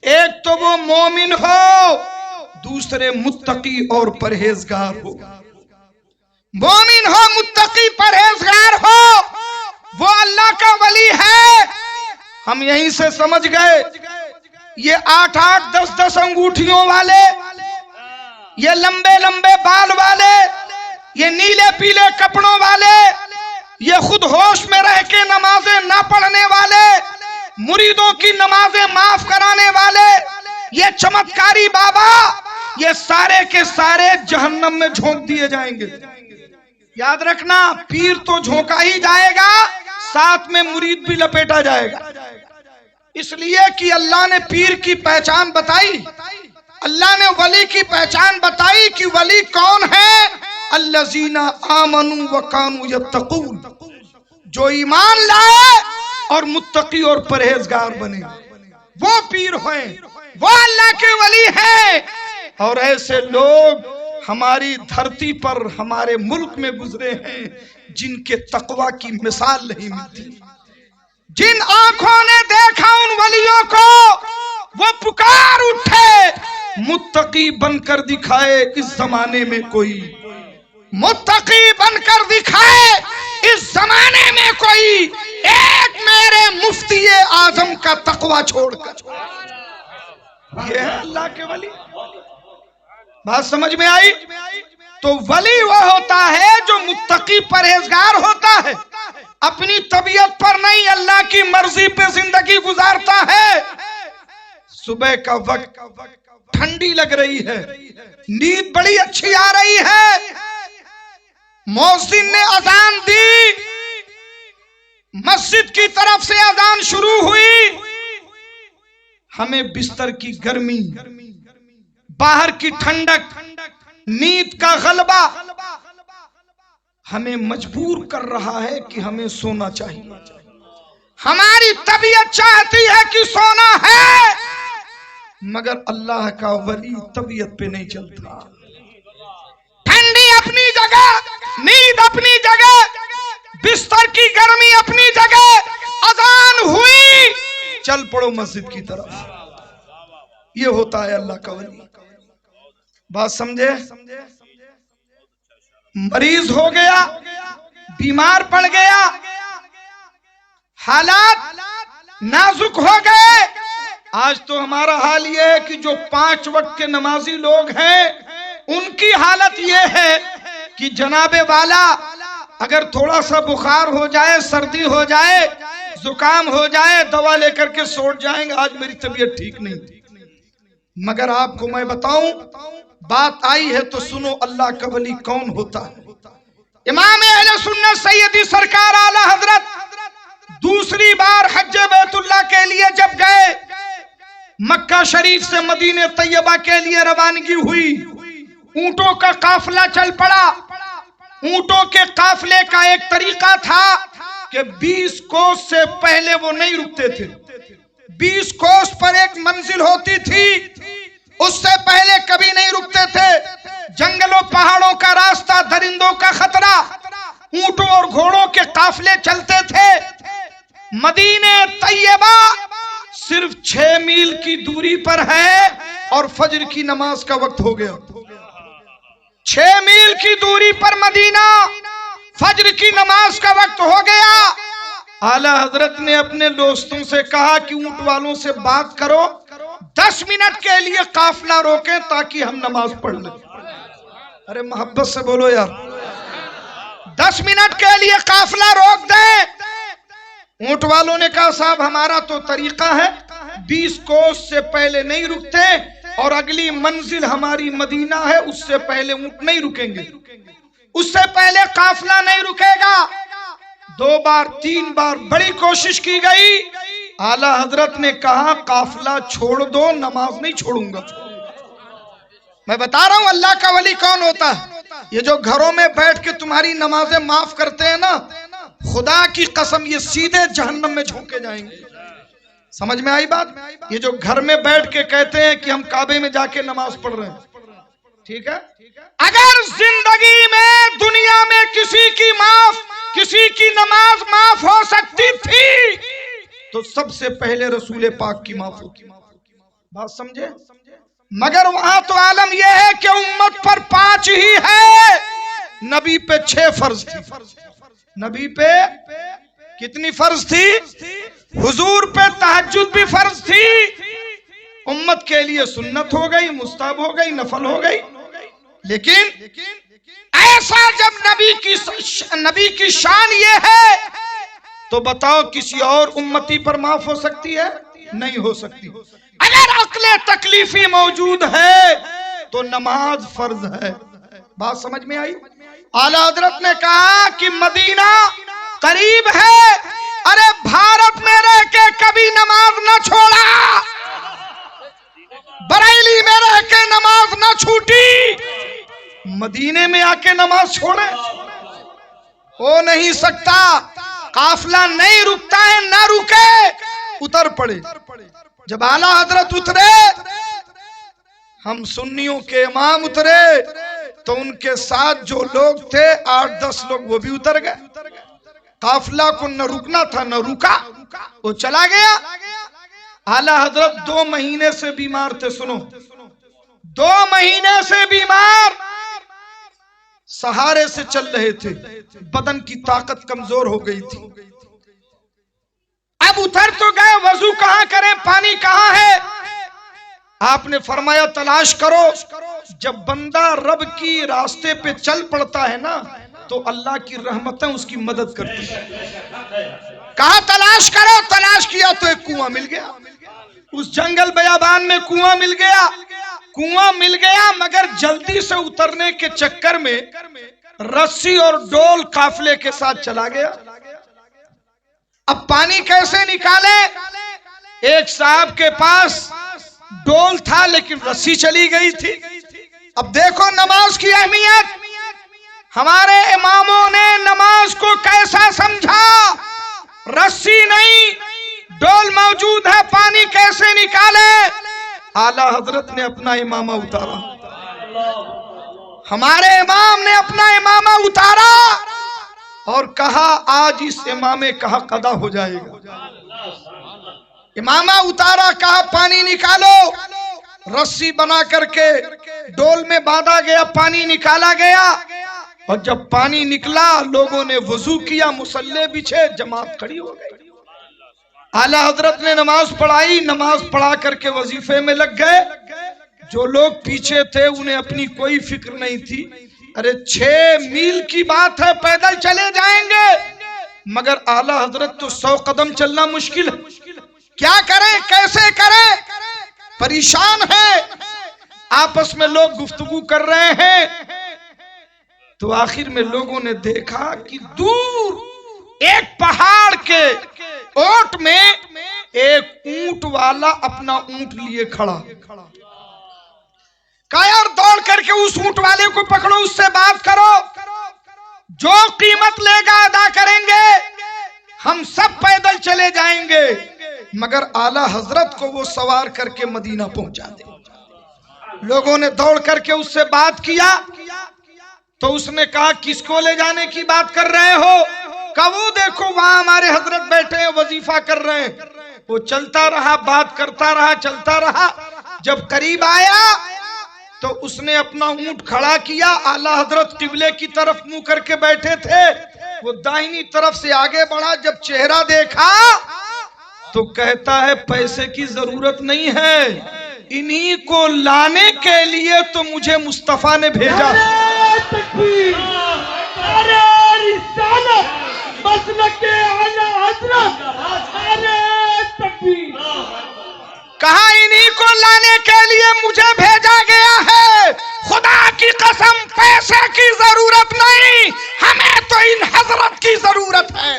ایک تو وہ مومن ہو، دوسرے متقی اور پرہیزگار ہو۔ مومن ہو، متقی پرہیزگار ہو، وہ اللہ کا ولی ہے۔ ہم یہیں سے سمجھ گئے یہ 8-8 10-10 انگوٹھیوں والے، یہ لمبے لمبے بال والے، یہ نیلے پیلے کپڑوں والے، یہ خود ہوش میں رہ کے نمازیں نہ پڑھنے والے، مریدوں کی نمازیں معاف کرانے والے، یہ چمتکاری بابا، یہ سارے کے سارے جہنم میں جھونک دیے جائیں گے۔ یاد رکھنا، پیر تو جھونکا ہی جائے گا، ساتھ میں مرید بھی لپیٹا جائے گا۔ اس لیے کہ اللہ نے پیر کی پہچان بتائی، اللہ نے ولی کی پہچان بتائی کہ ولی کون ہے؟ الذین آمنوا وکانوا یتقون، جو ایمان لائے اور متقی اور پرہیزگار بنے، وہ پیر ہیں، وہ اللہ کے ولی ہیں۔ اور ایسے لوگ ہماری دھرتی پر، ہمارے ملک میں گزرے ہیں جن کے تقوی کی مثال نہیں ملتی۔ جن آنکھوں نے دیکھا ان ولیوں کو، وہ پکار اٹھے متقی بن کر دکھائے اس زمانے میں کوئی، متقی بن کر دکھائے اس زمانے میں کوئی، ایک میرے مفتی اعظم کا تقوی چھوڑ کر۔ یہ ہے اللہ کے ولی۔ بات سمجھ میں آئی؟ تو ولی وہ ہوتا ہے جو متقی پرہیزگار ہوتا ہے، اپنی طبیعت پر نہیں اللہ کی مرضی پہ زندگی گزارتا ہے۔ صبح کا وقت ٹھنڈی لگ رہی ہے، نیند بڑی اچھی آ رہی ہے، مؤذن نے اذان دی، مسجد کی طرف سے اذان شروع ہوئی، ہمیں بستر کی گرمی، باہر کی ٹھنڈک، نیند کا غلبہ ہمیں مجبور کر رہا ہے کہ ہمیں سونا چاہیے۔ ہماری طبیعت چاہتی ہے کہ سونا ہے، مگر اللہ کا ولی طبیعت پہ نہیں چلتا۔ ٹھنڈی اپنی جگہ، نیند اپنی جگہ، بستر کی گرمی اپنی جگہ، اذان ہوئی، چل پڑو مسجد کی طرف۔ یہ ہوتا ہے اللہ کا ولی۔ بات سمجھے؟ مریض ہو گیا، بیمار پڑ گیا، حالات نازک ہو گئے۔ آج تو ہمارا حال یہ ہے کہ جو 5 وقت کے نمازی لوگ ہیں ان کی حالت یہ ہے کہ جناب والا اگر تھوڑا سا بخار ہو جائے، سردی ہو جائے، زکام ہو جائے، دوا لے کر کے سوٹ جائیں گے، آج میری طبیعت ٹھیک نہیں تھی۔ مگر آپ کو میں بتاؤں، بات آئی ہے تو سنو اللہ کا ولی کون ہوتا ہے۔ امام اہل سنت سیدی سرکار اعلی حضرت دوسری بار حج بیت اللہ کے لیے جب گئے، مکہ شریف سے مدینہ طیبہ کے لیے روانگی ہوئی، اونٹوں کا قافلہ چل پڑا۔ اونٹوں کے قافلے کا ایک طریقہ تھا کہ 20 کوس سے پہلے وہ نہیں رکتے تھے، 20 کوس پر ایک منزل ہوتی تھی، اس سے پہلے کبھی نہیں رکتے تھے۔ جنگلوں پہاڑوں کا راستہ، درندوں کا خطرہ، اونٹوں اور گھوڑوں کے قافلے چلتے تھے. مدینہ طیبہ صرف 6 میل کی دوری پر ہے اور فجر کی نماز کا وقت ہو گیا. 6 میل کی دوری پر مدینہ، فجر کی نماز کا وقت ہو گیا. اعلی حضرت نے اپنے دوستوں سے کہا کہ اونٹ والوں سے بات کرو، 10 منٹ کے لیے قافلہ روکیں تاکہ ہم نماز پڑھ لیں. ارے محبت سے بولو یار. 10 منٹ کے لیے قافلہ روک دیں. اونٹ والوں نے کہا صاحب ہمارا تو طریقہ ہے 20 کوس سے پہلے نہیں رکتے اور اگلی منزل ہماری مدینہ ہے، اس سے پہلے اونٹ نہیں رکیں گے، اس سے پہلے قافلہ نہیں رکے گا. 2 بار 3 بار بڑی کوشش کی گئی. اعلی حضرت نے کہا قافلہ چھوڑ دو، نماز نہیں چھوڑوں گا. میں بتا رہا ہوں اللہ کا ولی کون ہوتا ہے. یہ جو گھروں میں بیٹھ کے تمہاری نمازیں معاف کرتے ہیں نا، خدا کی قسم یہ سیدھے جہنم میں جھونکے جائیں گے. سمجھ میں آئی بات؟ یہ جو گھر میں بیٹھ کے کہتے ہیں کہ ہم کعبے میں جا کے نماز پڑھ رہے ہیں، ٹھیک ہے، اگر زندگی میں دنیا میں کسی کی نماز معاف ہو سکتی تھی تو سب سے پہلے رسول پاک کی معاف ہوگی. بات سمجھے؟ مگر وہاں تو عالم یہ ہے کہ امت پر 5 ہی ہے، نبی پہ 6 فرض تھی. نبی پہ کتنی فرض تھی؟ حضور پہ تہجد بھی فرض تھی. امت کے لیے سنت ہو گئی، مستحب ہو گئی، نفل ہو گئی. لیکن ایسا جب نبی کی شان یہ ہے تو بتاؤ کسی اور امتی پر معاف ہو سکتی ہے؟ نہیں ہو سکتی. اگر عقل تکلیفی موجود ہے تو نماز فرض ہے. بات سمجھ میں آئی؟ اعلی حضرت نے کہا کہ مدینہ قریب ہے، ارے بھارت میں رہ کے کبھی نماز نہ چھوڑا، بریلی میں رہ کے نماز نہ چھوٹی، مدینے میں آ کے نماز چھوڑے؟ ہو نہیں سکتا. قافلہ نہیں رکتا ہے، نہ رکے، اتر پڑے. جب اعلی حضرت اترے، ہم سنیوں کے امام اترے تو ان کے ساتھ جو لوگ تھے 8-10 لوگ وہ بھی اتر گئے. قافلہ کو نہ رکنا تھا، نہ رکا، وہ چلا گیا. اعلی حضرت 2 مہینے سے بیمار تھے. سنو، 2 مہینے سے بیمار، سہارے سے چل رہے تھے، بدن کی طاقت کمزور ہو گئی تھی. اب اتر تو گئے، وضو کہاں کریں، پانی کہاں ہے؟ آپ نے فرمایا تلاش کرو. جب بندہ رب کی راستے پہ چل پڑتا ہے نا تو اللہ کی رحمتیں اس کی مدد کرتی ہیں. کہا تلاش کرو. تلاش کیا تو ایک کنواں مل گیا. اس جنگل بیابان میں کنواں مل گیا. کنواں مل گیا مگر جلدی سے اترنے کے چکر میں رسی اور ڈول قافلے کے ساتھ چلا گیا. اب پانی کیسے نکالے؟ ایک صاحب کے پاس ڈول تھا لیکن رسی چلی گئی تھی. اب دیکھو نماز کی اہمیت. ہمارے اماموں نے نماز کو کیسا سمجھا. رسی نہیں، ڈول موجود ہے، پانی کیسے نکالے؟ اعلی حضرت نے اپنا امامہ اتارا. ہمارے امام نے اپنا امامہ اتارا اور کہا آج اس امامے کا حق ادا ہو جائے گا. امامہ اتارا، کہا پانی نکالو. رسی بنا کر کے ڈول میں باندھا گیا، پانی نکالا گیا. اور جب پانی نکلا لوگوں نے وضو کیا، مصلے بچھے، جماعت کھڑی ہو گئی. اعلی حضرت نے نماز پڑھائی. نماز پڑھا کر کے وظیفے میں لگ گئے. جو لوگ پیچھے تھے انہیں اپنی کوئی فکر نہیں تھی. ارے 6 میل کی بات ہے، پیدل چلے جائیں گے. مگر اعلی حضرت تو 100 قدم چلنا مشکل ہے. کیا کریں، کیسے کریں؟ پریشان ہے. آپس میں لوگ گفتگو کر رہے ہیں تو آخر میں لوگوں نے دیکھا کہ دور ایک پہاڑ کے اوٹ میں ایک اونٹ والا اپنا اونٹ لیے کھڑا. کہا یار دوڑ کر کے اس اونٹ والے کو پکڑو، اس سے بات کرو، جو قیمت لے گا ادا کریں گے، ہم سب پیدل چلے جائیں گے مگر اعلی حضرت کو وہ سوار کر کے مدینہ پہنچا دے. لوگوں نے دوڑ کر کے اس سے بات کیا تو اس نے کہا کس کو لے جانے کی بات کر رہے ہو؟ کہا وہ دیکھو وہاں ہمارے حضرت بیٹھے ہیں وظیفہ کر رہے ہیں۔ وہ چلتا رہا، بات کرتا رہا، چلتا رہا، جب قریب آیا تو اس نے اپنا اونٹ کھڑا کیا، اعلیٰ حضرت قبلے کی طرف منہ کر کے بیٹھے تھے، وہ دائنی طرف سے آگے بڑھا، جب چہرہ دیکھا تو کہتا ہے پیسے کی ضرورت نہیں ہے، انہی کو لانے کے لیے تو مجھے مصطفیٰ نے بھیجا۔ کہا انہی کو لانے کے لیے مجھے بھیجا گیا ہے، خدا کی قسم پیسے کی ضرورت نہیں، ہمیں تو ان حضرت کی ضرورت ہے۔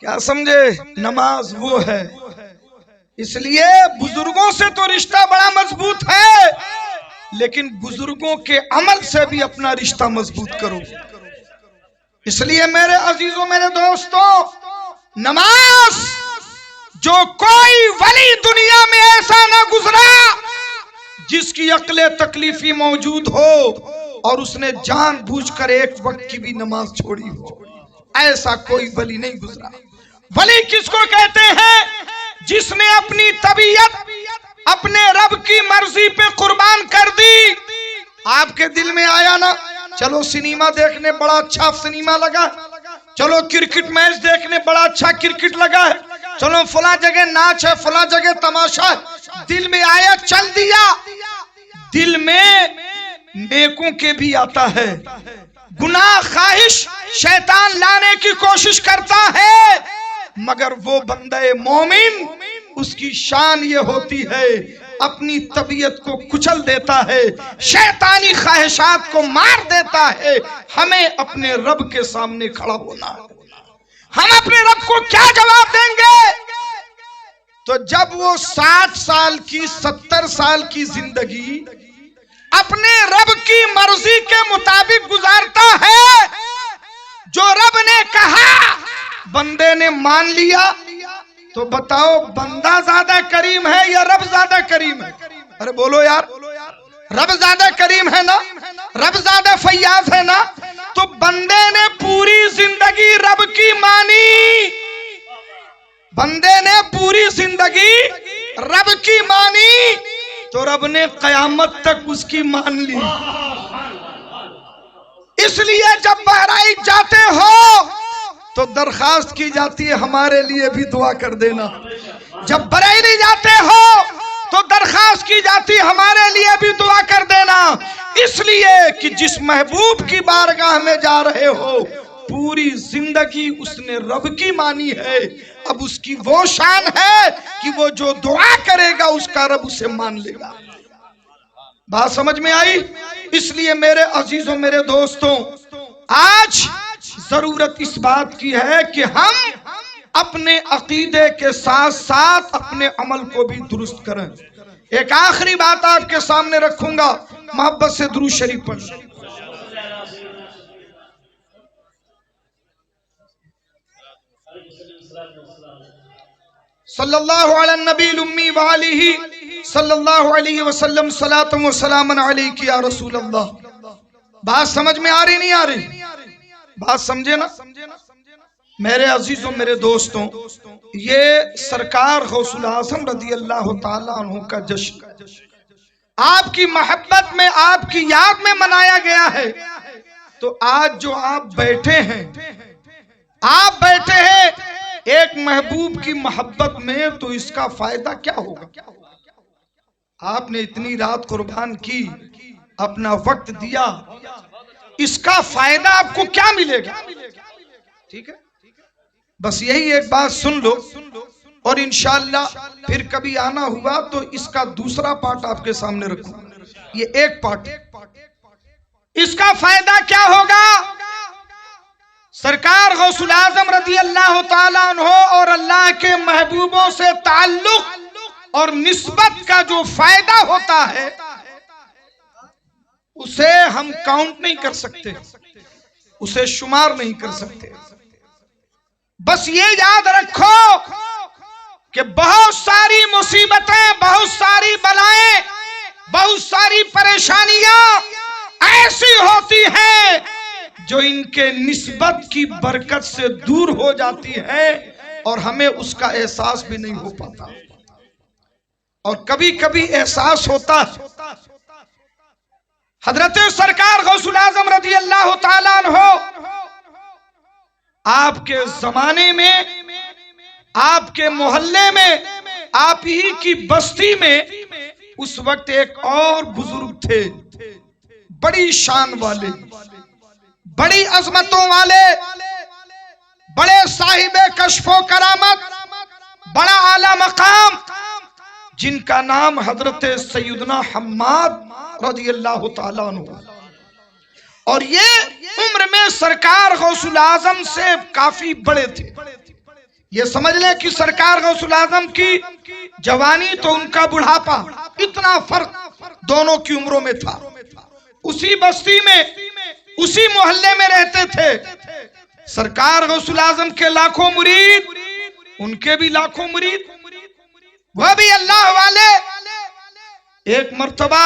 کیا سمجھے؟ نماز وہ ہے، اس لیے بزرگوں سے تو رشتہ بڑا مضبوط ہے، لیکن بزرگوں کے عمل سے بھی اپنا رشتہ مضبوط کرو۔ اس لیے میرے عزیزوں، میرے دوستوں، نماز جو کوئی ولی دنیا میں ایسا نہ گزرا جس کی عقل تکلیفی موجود ہو اور اس نے جان بوجھ کر ایک وقت کی بھی نماز چھوڑی ہو، ایسا کوئی ولی نہیں گزرا۔ ولی کس کو کہتے ہیں؟ جس نے اپنی طبیعت اپنے رب کی مرضی پہ قربان کر دی۔ آپ کے دل میں آیا نا چلو سنیما دیکھنے بڑا اچھا سنیما لگا، چلو کرکٹ میچ دیکھنے بڑا اچھا کرکٹ لگا ہے، چلو فلاں جگہ ناچ ہے، فلاں جگہ تماشا ہے، دل میں آیا چل دیا۔ دل میں نیکوں کے بھی آتا ہے، گناہ خواہش شیطان لانے کی کوشش کرتا ہے، مگر وہ بندہ مومن اس کی شان یہ ہوتی ہے اپنی طبیعت کو کچل دیتا ہے، شیطانی خواہشات کو مار دیتا ہے۔ ہمیں اپنے رب کے سامنے کھڑا ہونا، ہم اپنے رب کو کیا جواب دیں گے؟ تو جب وہ 60 سال کی 70 سال کی زندگی اپنے رب کی مرضی کے مطابق گزارتا ہے، جو رب نے کہا بندے نے مان لیا، تو بتاؤ بندہ زیادہ کریم ہے یا رب زیادہ کریم ہے؟ ارے بولو یار، رب زیادہ کریم ہے نا، رب زیادہ فیاض ہے نا؟ تو بندے نے پوری زندگی رب کی مانی، بندے نے پوری زندگی رب کی مانی، تو رب نے قیامت تک اس کی مان لی۔ اس لیے جب بہرائچ جاتے ہو تو درخواست کی جاتی ہے ہمارے لیے بھی دعا کر دینا، جب بریلی جاتے ہو تو درخواست کی جاتی ہمارے لیے بھی دعا کر دینا، اس لیے کہ جس محبوب کی بارگاہ میں جا رہے ہو پوری زندگی اس نے رب کی مانی ہے، اب اس کی وہ شان ہے کہ وہ جو دعا کرے گا اس کا رب اسے مان لے گا۔ بات سمجھ میں آئی؟ اس لیے میرے عزیزوں، میرے دوستوں، آج ضرورت اس بات کی ہے کہ ہم اپنے عقیدے کے ساتھ ساتھ اپنے عمل کو بھی درست کریں۔ ایک آخری بات آپ کے سامنے رکھوں گا، محبت سے درود شریف پڑھ۔ صلی اللہ علی النبی الامی وآلہ صلی اللہ علیہ وسلم، صلاۃ و سلام علیک یا رسول اللہ۔ بات سمجھ میں آ رہی نہیں آ رہی؟ بات سمجھے نا میرے عزیزوں، میرے دوستوں، یہ سرکار غوث الاعظم رضی اللہ تعالیٰ عنہ کا جشن آپ کی محبت میں، آپ کی یاد میں منایا گیا ہے۔ تو آج جو آپ بیٹھے ہیں ایک محبوب کی محبت میں، تو اس کا فائدہ کیا ہوگا؟ آپ نے اتنی رات قربان کی، اپنا وقت دیا، اس کا فائدہ آپ کو کیا ملے گا؟ ٹھیک ہے، بس یہی ایک بات سن لو، اور انشاءاللہ پھر کبھی آنا ہوا تو اس کا دوسرا پارٹ آپ کے سامنے رکھوں۔ یہ ایک پارٹ، اس کا فائدہ کیا ہوگا؟ سرکار غوث الاعظم رضی اللہ تعالیٰ عنہ اور اللہ کے محبوبوں سے تعلق اور نسبت کا جو فائدہ ہوتا ہے اسے ہم کاؤنٹ نہیں کر سکتے، اسے شمار نہیں کر سکتے۔ بس یہ یاد رکھو کہ بہت ساری مصیبتیں، بہت ساری بلائیں، بہت ساری پریشانیاں ایسی ہوتی ہیں جو ان کے نسبت کی برکت سے دور ہو جاتی ہے اور ہمیں اس کا احساس بھی نہیں ہو پاتا، اور کبھی کبھی احساس ہوتا ہے۔ حضرت سرکار غوث الاعظم رضی اللہ تعالیٰ عنہ آپ کے زمانے میں، آپ کے محلے میں، آپ ہی کی بستی میں اس وقت ایک اور بزرگ تھے، بڑی شان والے، بڑی عظمتوں والے، بڑے صاحب کشف و کرامت، بڑا اعلی مقام، جن کا نام حضرت سیدنا حماد رضی اللہ تعالیٰ عنہ، اور یہ عمر میں سرکار غوث الاعظم سے کافی بڑے تھے۔ یہ سمجھ لیں کہ سرکار غوث الاعظم کی جوانی تو ان کا بڑھاپا، اتنا فرق دونوں کی عمروں میں تھا۔ اسی بستی میں، اسی محلے میں رہتے تھے۔ سرکار غوث الاعظم کے لاکھوں مرید، ان کے بھی لاکھوں مرید، وہ بھی اللہ والے۔ ایک مرتبہ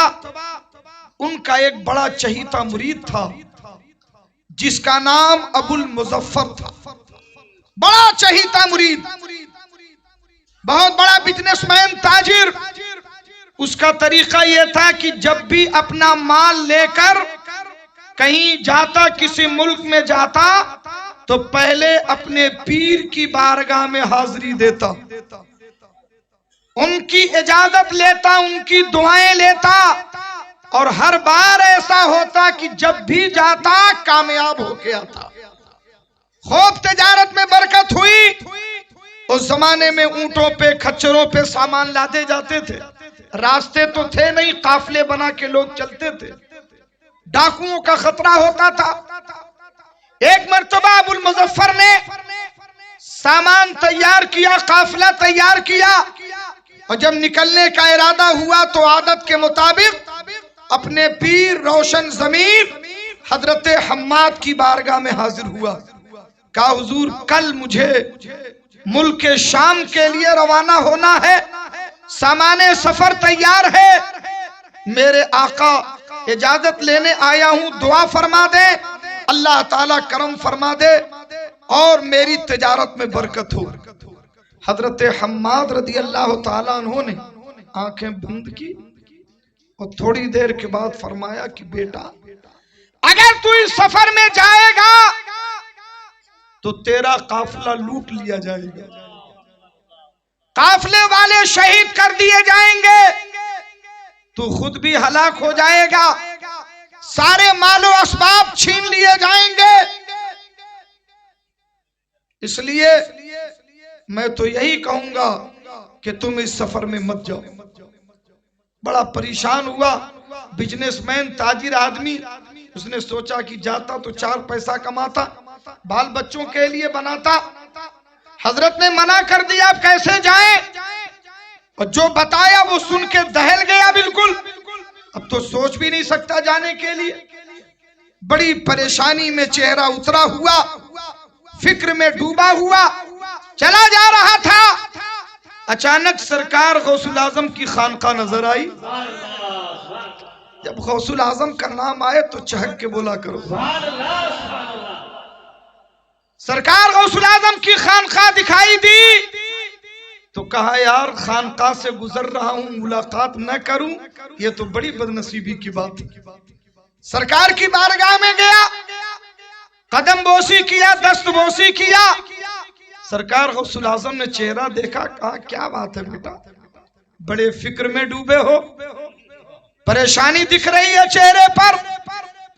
ان کا ایک بڑا چہیتا مرید تھا جس کا نام ابو المظفر تھا، بڑا چہیتا مرید، بہت بڑا بزنس مین، تاجر۔ اس کا طریقہ یہ تھا کہ جب بھی اپنا مال لے کر کہیں جاتا، کسی ملک میں جاتا، تو پہلے اپنے پیر کی بارگاہ میں حاضری دیتا، ان کی اجازت لیتا، ان کی دعائیں لیتا، اور ہر بار ایسا ہوتا کہ جب بھی جاتا کامیاب ہو کے آتا۔ خوب تجارت میں برکت ہوئی۔ اس زمانے میں اونٹوں پہ، کھچروں پہ سامان لادے جاتے تھے، راستے تو تھے نہیں، قافلے بنا کے لوگ چلتے تھے، ڈاکوؤں کا خطرہ ہوتا تھا۔ ایک مرتبہ ابو المظفر نے سامان تیار کیا، قافلہ تیار کیا، اور جب نکلنے کا ارادہ ہوا تو عادت کے مطابق اپنے پیر روشن ضمیر حضرت حماد کی بارگاہ میں حاضر ہوا۔ کہا حضور کل مجھے ملک شام کے لیے روانہ ہونا ہے، سامان سفر تیار ہے، میرے آقا اجازت لینے آیا ہوں، دعا فرما دے، اللہ تعالیٰ کرم فرما دے اور میری تجارت میں برکت ہو۔ حضرت حماد رضی اللہ تعالیٰ عنہ نے آنکھیں بند کی اور تھوڑی دیر کے بعد فرمایا کہ بیٹا اگر تو اس سفر میں جائے گا تو تیرا قافلہ لوٹ لیا جائے گا، قافلے والے شہید کر دیے جائیں گے، تو خود بھی ہلاک ہو جائے گا، سارے مال و اسباب چھین لیے جائیں گے۔ اس لیے میں تو یہی کہوں گا کہ تم اس سفر میں مت جاؤ۔ بڑا پریشان ہوا، بزنس مین، تاجر آدمی، اس نے سوچا کہ جاتا تو 4 پیسہ کماتا، بال بچوں کے لیے بناتا۔ حضرت نے منع کر دیا، اب کیسے جائیں؟ اور جو بتایا وہ سن کے دہل گیا بالکل، اب تو سوچ بھی نہیں سکتا جانے کے لیے۔ بڑی پریشانی میں چہرہ اترا ہوا، فکر میں ڈوبا ہوا چلا جا رہا تھا۔ اچانک سرکار غوث الاعظم کی خانقاہ نظر آئی۔ جب غوث الاعظم کا نام آئے تو چہک کے بولا کرو۔ سرکار غوث الاعظم کی خانقاہ دکھائی دی تو کہا یار خانقاہ سے گزر رہا ہوں، ملاقات نہ کروں، یہ تو بڑی بدنصیبی کی بات ہے۔ سرکار کی بارگاہ میں گیا، قدم بوسی کیا، دست بوسی کیا۔ سرکار غوث الاعظم نے چہرہ دیکھا، کہا کیا بات ہے بیٹا، بڑے فکر میں ڈوبے ہو، پریشانی دکھ رہی ہے چہرے پر،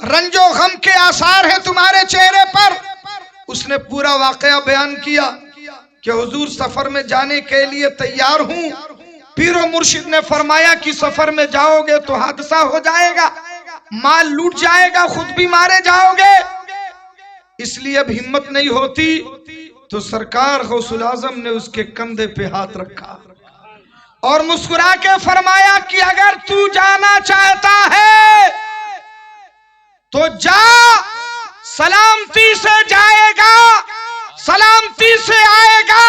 رنج و غم کے آثار ہیں تمہارے چہرے پر۔ اس نے پورا واقعہ بیان کیا کہ حضور سفر میں جانے کے لیے تیار ہوں، پیر و مرشد نے فرمایا کہ سفر میں جاؤ گے تو حادثہ ہو جائے گا، مال لوٹ جائے گا، خود بھی مارے جاؤ گے، اس لیے اب ہمت نہیں ہوتی۔ تو سرکار غوث الاعظم نے اس کے کندھے پہ ہاتھ رکھا اور مسکرا کے فرمایا کہ اگر تو جانا چاہتا ہے تو جا، سلامتی سے جائے گا، سلامتی سے آئے گا،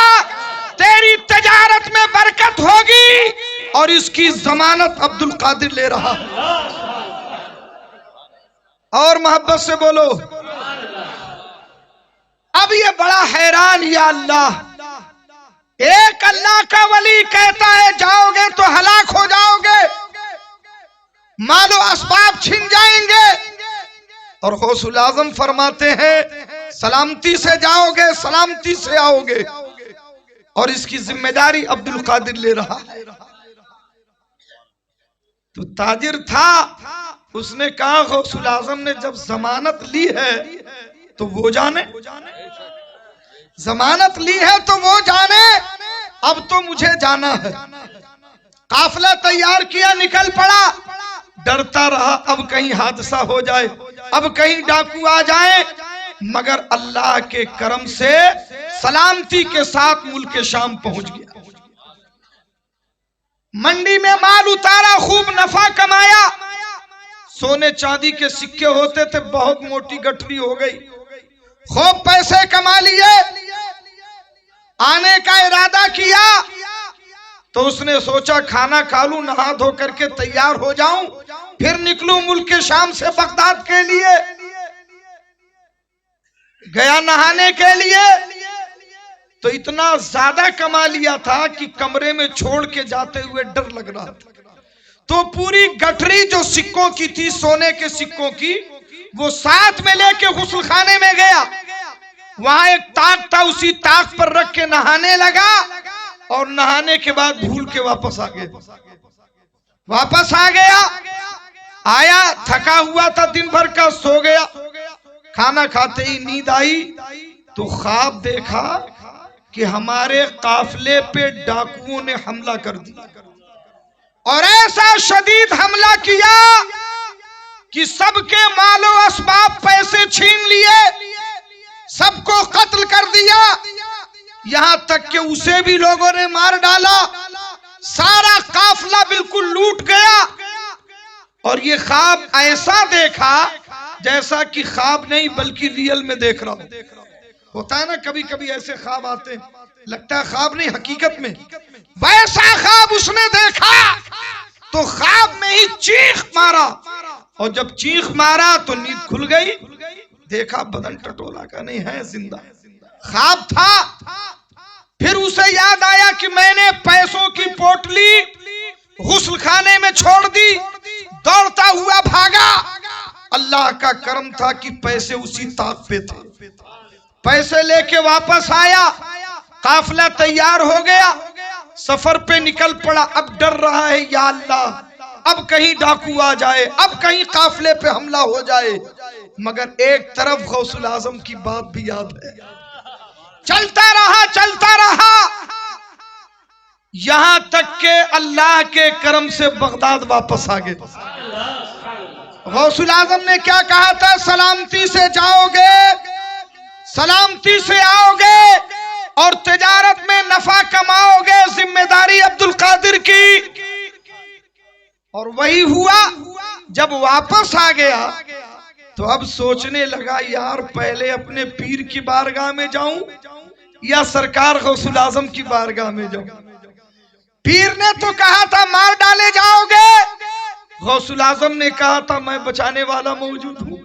تیری تجارت میں برکت ہوگی۔ اور اس کی ضمانت عبد القادر لے رہا ہے۔ اور محبت سے بولو. اب یہ بڑا حیران، یا اللہ، ایک اللہ کا ولی کہتا ہے جاؤ گے تو ہلاک ہو جاؤ گے، مال و اسباب چھن جائیں گے، اور غوث الاعظم فرماتے ہیں سلامتی سے جاؤ گے، سلامتی سے آؤ گے، اور اس کی ذمہ داری عبد القادر لے رہا ہے. تو تاجر تھا، اس نے کہا غوث الاعظم نے جب ضمانت لی ہے تو وہ جانے، ضمانت لی ہے تو وہ جانے، اب تو مجھے جانا ہے. قافلہ تیار کیا، نکل پڑا، ڈرتا رہا اب کہیں حادثہ ہو جائے، اب کہیں ڈاکو آ جائیں، مگر اللہ کے کرم سے سلامتی کے ساتھ ملک شام پہنچ گیا. منڈی میں مال اتارا، خوب نفع کمایا. سونے چاندی کے سکے ہوتے تھے، بہت موٹی گٹھری ہو گئی، خوب پیسے کما لیے. آنے کا ارادہ کیا تو اس نے سوچا کھانا کھا لوں، نہا دھو کر کے تیار ہو جاؤں، پھر نکلوں ملک شام سے بغداد کے لیے. گیا نہانے کے لیے تو اتنا زیادہ کما لیا تھا کہ کمرے میں چھوڑ کے جاتے ہوئے ڈر لگ رہا تھا. تو پوری گٹھری جو سکوں کی تھی، سونے کے سکوں کی، وہ ساتھ میں لے کے غسل خانے میں گیا. وہاں ایک تاک تھا، اسی تاک پر رکھ کے نہانے لگا، اور نہانے کے بعد بھول کے واپس آ گیا. واپس آ گیا، آیا تھکا ہوا تھا دن بھر کا، سو گیا. کھانا کھاتے ہی نیند آئی تو خواب دیکھا کہ ہمارے قافلے پہ ڈاکوؤں نے حملہ کر دیا، اور ایسا شدید حملہ کیا کہ سب کے مال و اسباب پیسے چھین لیے، سب کو قتل کر دیا، یہاں تک کہ اسے بھی لوگوں نے مار ڈالا. سارا قافلہ بالکل لوٹ گیا. اور یہ خواب ایسا دیکھا جیسا کہ خواب نہیں بلکہ ریئل میں دیکھ رہا ہوں. ہوتا ہے نا کبھی کبھی ایسے خواب آتے ہیں، لگتا ہے خواب نہیں حقیقت میں. ویسا خواب اس نے دیکھا تو خواب میں ہی چیخ مارا، اور جب چیخ مارا تو نیند کھل گئی. دیکھا بدن ٹٹولا کا نہیں ہے، زندہ. خواب تھا. پھر اسے یاد آیا کہ میں نے پیسوں کی پوٹلی غسل خانے میں چھوڑ دی. دوڑتا ہوا بھاگا. اللہ کا کرم تھا کہ پیسے اسی طاق پہ تھے. پیسے لے کے واپس آیا، قافلہ تیار ہو گیا، سفر پہ نکل پڑا. اب ڈر رہا ہے، یا اللہ اب کہیں ڈاکو آ جائے، اب کہیں قافلے پہ حملہ ہو جائے. مگر ایک طرف غوث الاعظم کی بات بھی یاد ہے. چلتا رہا یہاں تک کہ اللہ کے کرم سے بغداد واپس آ گئے. غوث الاعظم نے کیا کہا تھا؟ سلامتی سے جاؤ گے، سلامتی سے آؤ گے، اور تجارت میں نفع کماؤ گے، ذمہ داری عبد القادر کی. اور وہی ہوا. جب واپس آ گیا تو اب سوچنے لگا یار پہلے اپنے پیر کی بارگاہ میں جاؤں یا سرکار غوث الاعظم کی بارگاہ میں جاؤں. پیر نے تو کہا تھا مار ڈالے جاؤ گے، غوث الاعظم نے کہا تھا میں بچانے والا موجود ہوں.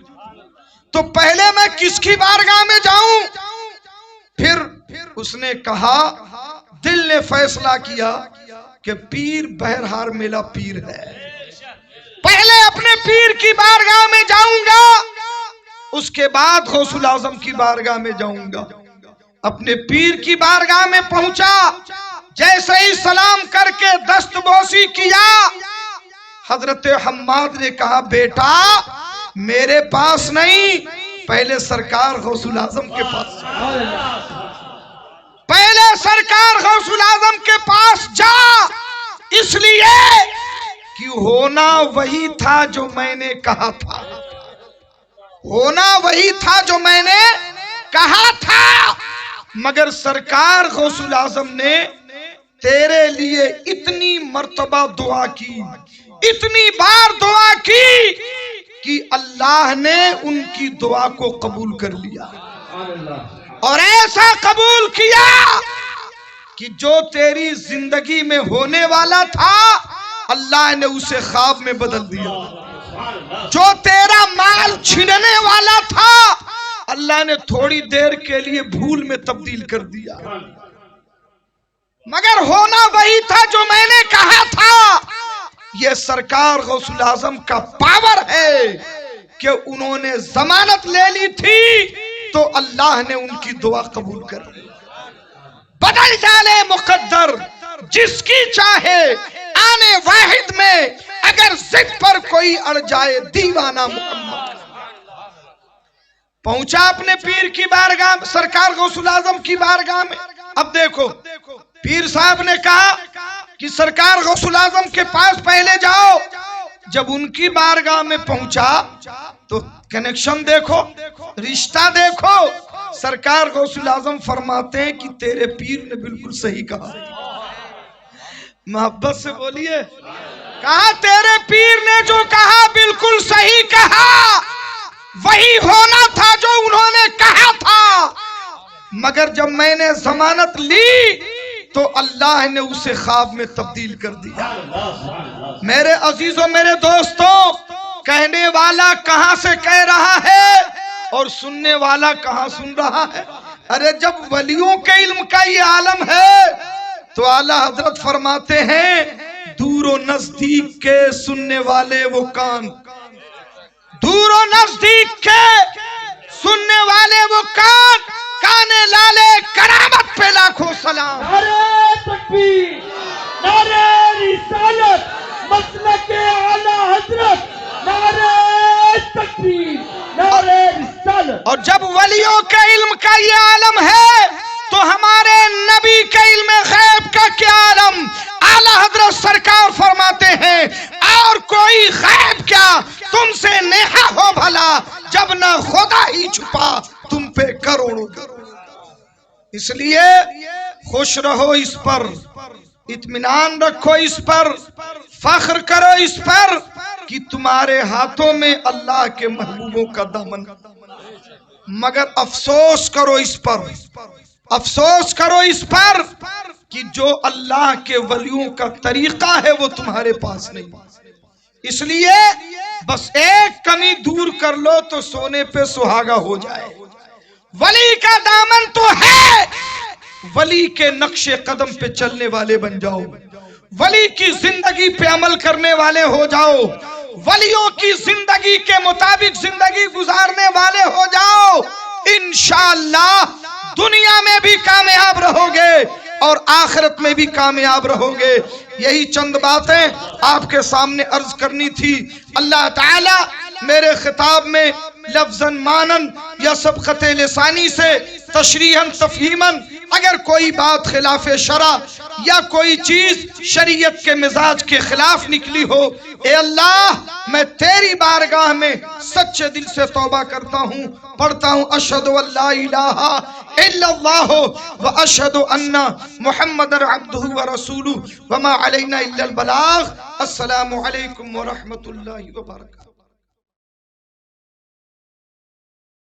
تو پہلے میں کس کی بارگاہ میں جاؤں؟ پھر اس نے کہا، دل نے فیصلہ کیا کہ پیر بہرحال میرا پیر ہے، پہلے اپنے پیر کی بارگاہ میں جاؤں گا، اس کے بعد غوث الاعظم کی بارگاہ میں جاؤں گا. اپنے پیر کی بارگاہ میں پہنچا، جیسے ہی سلام کر کے دست بوسی کیا، حضرت حماد نے کہا بیٹا میرے پاس نہیں، پہلے سرکار غوث الاعظم کے پاس، پہلے سرکار غوث الاعظم کے پاس جا، اس لیے کہ ہونا وہی تھا جو میں نے کہا تھا، ہونا وہی تھا جو میں نے کہا تھا. مگر سرکار غوث الاعظم نے تیرے لیے اتنی مرتبہ دعا کی، اتنی بار دعا کی کہ اللہ نے ان کی دعا کو قبول کر لیا، اور ایسا قبول کیا کہ جو تیری زندگی میں ہونے والا تھا اللہ نے اسے خواب میں بدل دیا. جو تیرا مال چھننے والا تھا اللہ نے تھوڑی دیر کے لیے بھول میں تبدیل کر دیا، مگر ہونا وہی تھا جو میں نے کہا تھا۔ یہ سرکار غوث الاعظم کا پاور ہے کہ انہوں نے ضمانت لے لی تھی تو اللہ نے ان کی دعا قبول کر لی۔ بدل ڈالے مقدر جس کی چاہے آنے واحد میں، اگر ضد پر کوئی اڑ جائے دیوانہ محمد۔ پہنچا اپنے پیر کی بارگاہ، سرکار غوث الاعظم کی بارگاہ میں۔ اب دیکھو پیر صاحب نے کہا کہ سرکار غوث الاعظم کے پاس پہلے جاؤ۔ جب ان کی بارگاہ میں پہنچا تو کنیکشن دیکھو، رشتہ دیکھو۔ سرکار غوث الاعظم فرماتے ہیں کہ تیرے پیر نے بالکل صحیح کہا۔ محبت سے بولیے، کہا تیرے پیر نے جو کہا بالکل صحیح کہا، وہی ہونا تھا جو انہوں نے کہا تھا، مگر جب میں نے ضمانت لی تو اللہ نے اسے خواب میں تبدیل کر دیا۔ میرے عزیزوں، میرے دوستوں، کہنے والا کہاں سے کہہ رہا ہے اور سننے والا کہاں سن رہا ہے؟ ارے جب ولیوں کے علم کا یہ عالم ہے تو اعلیٰ حضرت فرماتے ہیں دور و نزدیک کے سننے والے وہ کان، دور و نزدیک کے سننے والے وہ کان، کانے لالے کرامت پہ لاکھوں سلام۔ نعرہ تکبیر، نعرہ رسالت، مسلک اعلیٰ حضرت، نعرہ تکبیر، نعرہ رسالت۔ اور جب ولیوں کے علم کا یہ عالم ہے تو ہمارے نبی کے علم غیب کا کیا عالم؟ اعلیٰ حضرت سرکار فرماتے ہیں اور کوئی غیب کیا تم سے نیہا ہو بھلا، جب نہ خدا ہی چھپا تم پہ کروڑوں۔ اس لیے خوش رہو اس پر، اطمینان رکھو اس پر، فخر کرو اس پر کہ تمہارے ہاتھوں میں اللہ کے محبوبوں کا دامن، مگر افسوس کرو اس پر، افسوس کرو اس پر کہ جو اللہ کے ولیوں کا طریقہ ہے وہ تمہارے پاس نہیں۔ اس لیے بس ایک کمی دور کر لو تو سونے پہ سہاگا ہو جائے۔ ولی کا دامن تو ہے، ولی کے نقش قدم پہ چلنے والے بن جاؤ، ولی کی زندگی پہ عمل کرنے والے ہو جاؤ، ولیوں کی زندگی کے مطابق زندگی گزارنے والے ہو جاؤ، انشاءاللہ دنیا میں بھی کامیاب رہو گے اور آخرت میں بھی کامیاب رہو گے۔ یہی چند باتیں آپ کے سامنے عرض کرنی تھی۔ اللہ تعالی میرے خطاب میں لفظاً مانن یا سبقت لسانی سے تشریحاً تفہیماً اگر کوئی بات خلاف شرع یا کوئی چیز شریعت کے مزاج کے خلاف نکلی ہو، اے اللہ میں تیری بارگاہ میں سچے دل سے توبہ کرتا ہوں، پڑھتا ہوں اشہد ان لا الہ الا اللہ و اشہد ان محمد عبدہ و رسولہ وما علینا الا البلاغ۔ السلام علیکم ورحمۃ اللہ وبرکاتہ۔